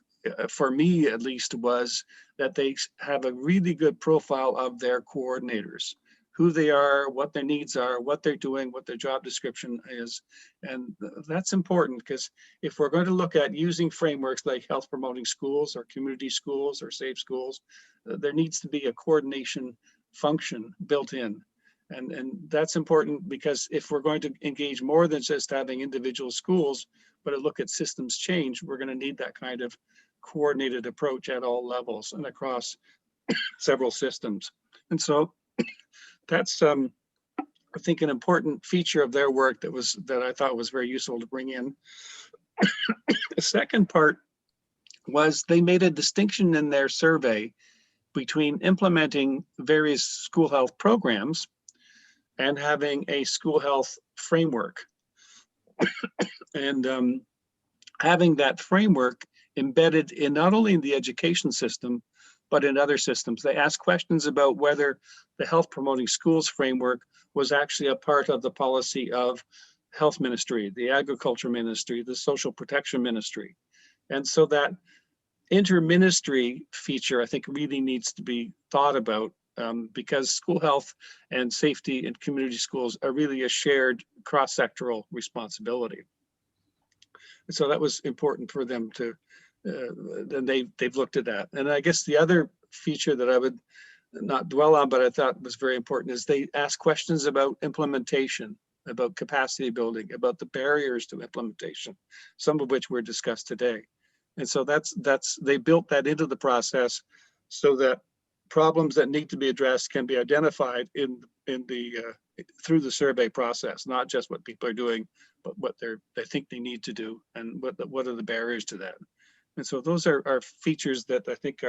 for me at least, was that they have a really good profile of their coordinators, who they are, what their needs are, what they're doing, what their job description is. And that's important, because if we're going to look at using frameworks like health promoting schools or community schools or safe schools, there needs to be a coordination function built in. And that's important because if we're going to engage more than just having individual schools, but to look at systems change, we're going to need that kind of coordinated approach at all levels and across several systems. And so that's, I think, an important feature of their work that I thought was very useful to bring in. The second part was they made a distinction in their survey between implementing various school health programs and having a school health framework. And having that framework embedded in not only in the education system, but in other systems. They asked questions about whether the health promoting schools framework was actually a part of the policy of health ministry, the agriculture ministry, the social protection ministry. And so that inter-ministry feature, I think, really needs to be thought about because school health and safety in community schools are really a shared cross-sectoral responsibility. And so that was important for them to, then they've looked at that. And I guess the other feature that I would not dwell on, but I thought was very important, is they asked questions about implementation, about capacity building, about the barriers to implementation, some of which were discussed today. And so they built that into the process so that problems that need to be addressed can be identified through the survey process, not just what people are doing, but what they think they need to do and what are the barriers to that. And so those are features that I think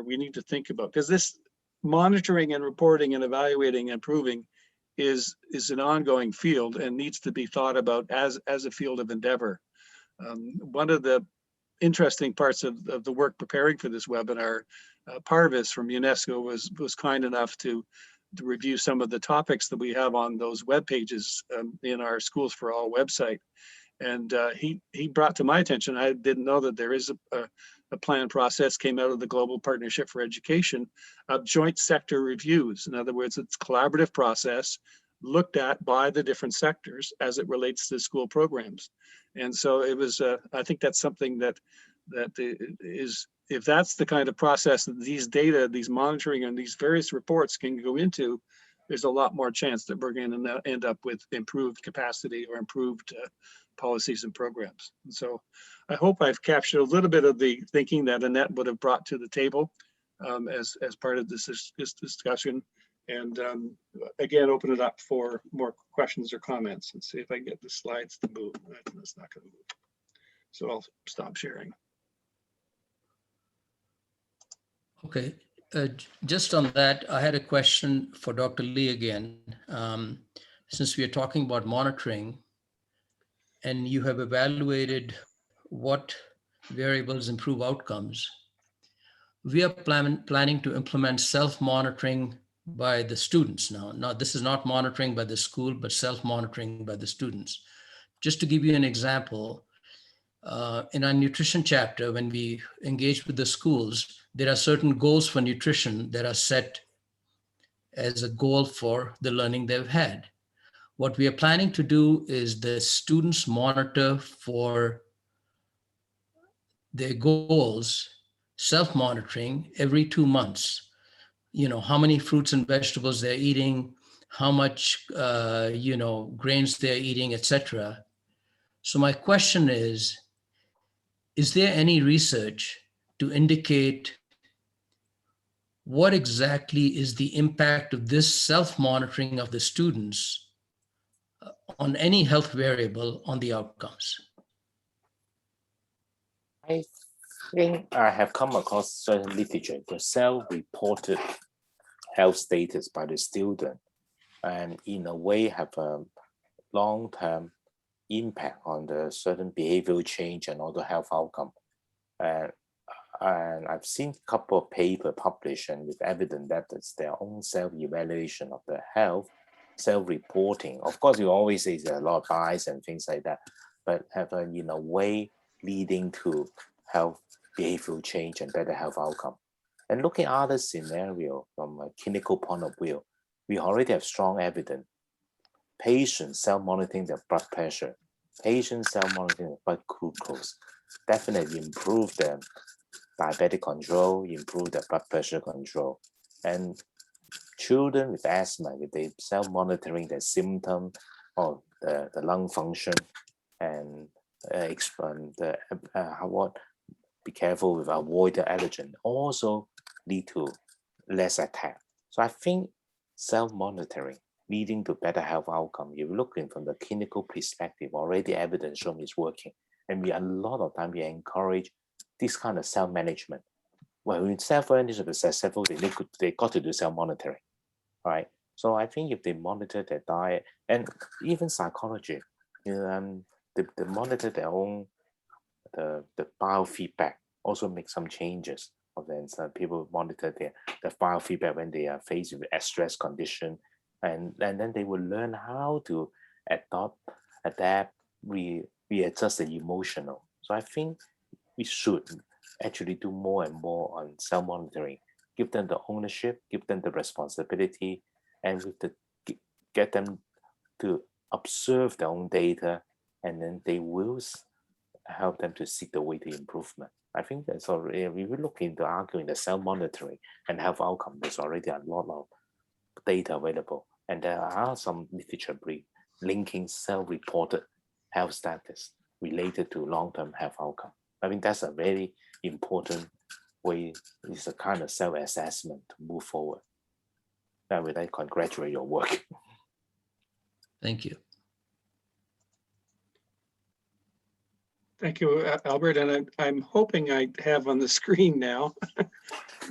we need to think about, because this monitoring and reporting and evaluating and improving is an ongoing field and needs to be thought about as a field of endeavor. One of the interesting parts of the work preparing for this webinar, Parvis from UNESCO was kind enough to review some of the topics that we have on those web pages in our Schools for All website. And he brought to my attention, I didn't know that there is a planned process came out of the Global Partnership for Education of joint sector reviews. In other words, it's a collaborative process looked at by the different sectors as it relates to school programs. And so it was, I think that's something that is, if that's the kind of process that these data, these monitoring and these various reports can go into, there's a lot more chance that we're going to end up with improved capacity or improved policies and programs. And so I hope I've captured a little bit of the thinking that Annette would have brought to the table as part of this discussion. And again, open it up for more questions or comments and see if I can get the slides to move. That's not going to move. So I'll stop sharing.
Okay, just on that, I had a question for Dr. Lee again. Since we are talking about monitoring and you have evaluated what variables improve outcomes, we are planning to implement self-monitoring by the students now. Now, this is not monitoring by the school, but self-monitoring by the students. Just to give you an example, in our nutrition chapter, when we engage with the schools, there are certain goals for nutrition that are set as a goal for the learning they've had. What we are planning to do is the students monitor for their goals, self-monitoring every 2 months. You know, how many fruits and vegetables they're eating, how much, grains they're eating, etc. So my question is there any research to indicate what exactly is the impact of this self-monitoring of the students on any health variable on the outcomes?
I think I have come across certain literature, the self-reported health status by the student, and in a way have a long-term impact on the certain behavioral change and other health outcome. And I've seen a couple of papers published and with evidence that it's their own self-evaluation of the health, self-reporting. Of course, you always say there's a lot of bias and things like that, but have a, in a way leading to health behavioral change and better health outcome. And looking at other scenario from a clinical point of view, we already have strong evidence. Patients self-monitoring their blood pressure, patients self-monitoring their blood glucose, definitely improve their diabetic control, improve their blood pressure control. And children with asthma, if they self-monitoring their symptom or the lung function and be careful with avoid the allergen, also lead to less attack. So I think self-monitoring leading to better health outcome. You're looking from the clinical perspective, already evidence shown is working. And a lot of time we encourage this kind of self-management. Well, when self-management is successful, they got to do self-monitoring, right? So I think if they monitor their diet and even psychology, they monitor their own the biofeedback, also make some changes. Then some people monitor the biofeedback when they are faced with a stress condition, and then they will learn how to adapt, readjust the emotional. So I think we should actually do more and more on self-monitoring, give them the ownership, give them the responsibility, and get them to observe their own data, and then they will help them to seek the way to improvement. I think that's already, we will look into arguing the self-monitoring and health outcome. There's already a lot of data available, and there are some literature linking self-reported health status related to long-term health outcome. I mean, that's a very important way. It's a kind of self-assessment to move forward. I would like to congratulate your work.
Thank you.
Thank you, Albert. And I'm hoping I have on the screen now.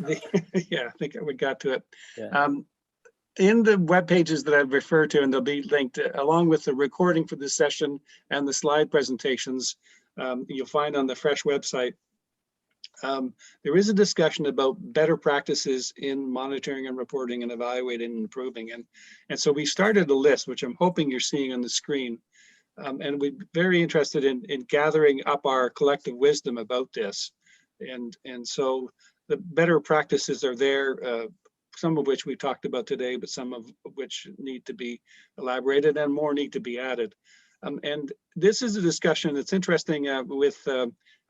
Yeah, I think we got to it.
Yeah.
In the web pages that I've referred to, and they'll be linked along with the recording for this session and the slide presentations, you'll find on the FRESH website. There is a discussion about better practices in monitoring and reporting and evaluating and improving. And so we started a list, which I'm hoping you're seeing on the screen. And we're very interested in gathering up our collective wisdom about this. And so the better practices are there, some of which we talked about today, but some of which need to be elaborated and more need to be added. And this is a discussion that's interesting with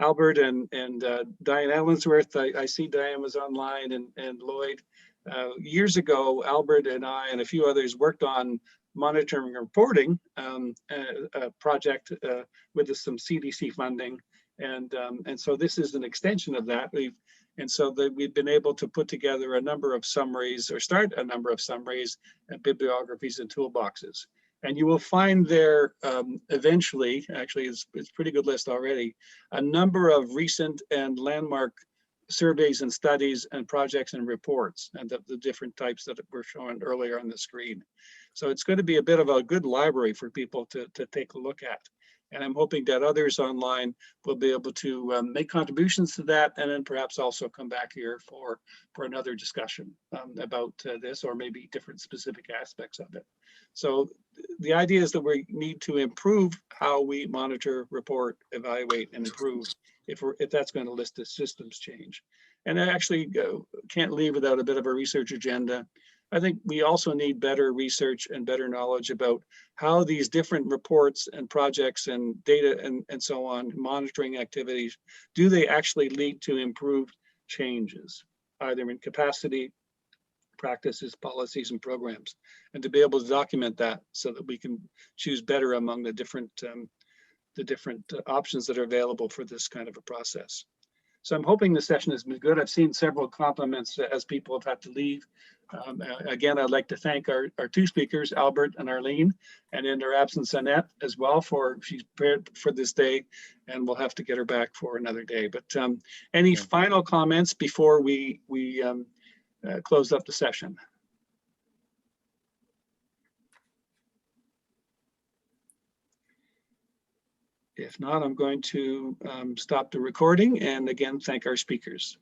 Albert and Diane Allensworth. I see Diane was online, and Lloyd. Years ago, Albert and I and a few others worked on monitoring and reporting a project with some CDC funding. And so this is an extension of that. We've been able to put together a number of summaries, or start a number of summaries and bibliographies and toolboxes. And you will find there eventually, actually it's a pretty good list already, a number of recent and landmark surveys and studies and projects and reports, and the different types that were shown earlier on the screen. So it's going to be a bit of a good library for people to take a look at. And I'm hoping that others online will be able to make contributions to that, and then perhaps also come back here for another discussion about this, or maybe different specific aspects of it. So the idea is that we need to improve how we monitor, report, evaluate, and improve if that's going to list the systems change. And I actually can't leave without a bit of a research agenda. I think we also need better research and better knowledge about how these different reports and projects and data and so on, monitoring activities, do they actually lead to improved changes, either in capacity, practices, policies, and programs, and to be able to document that so that we can choose better among the different options that are available for this kind of a process. So I'm hoping the session has been good. I've seen several compliments as people have had to leave. Again, I'd like to thank our two speakers, Albert and Arlene, and in their absence, Annette as well, she's prepared for this day, and we'll have to get her back for another day. But any final comments before we close up the session? If not, I'm going to stop the recording and again, thank our speakers.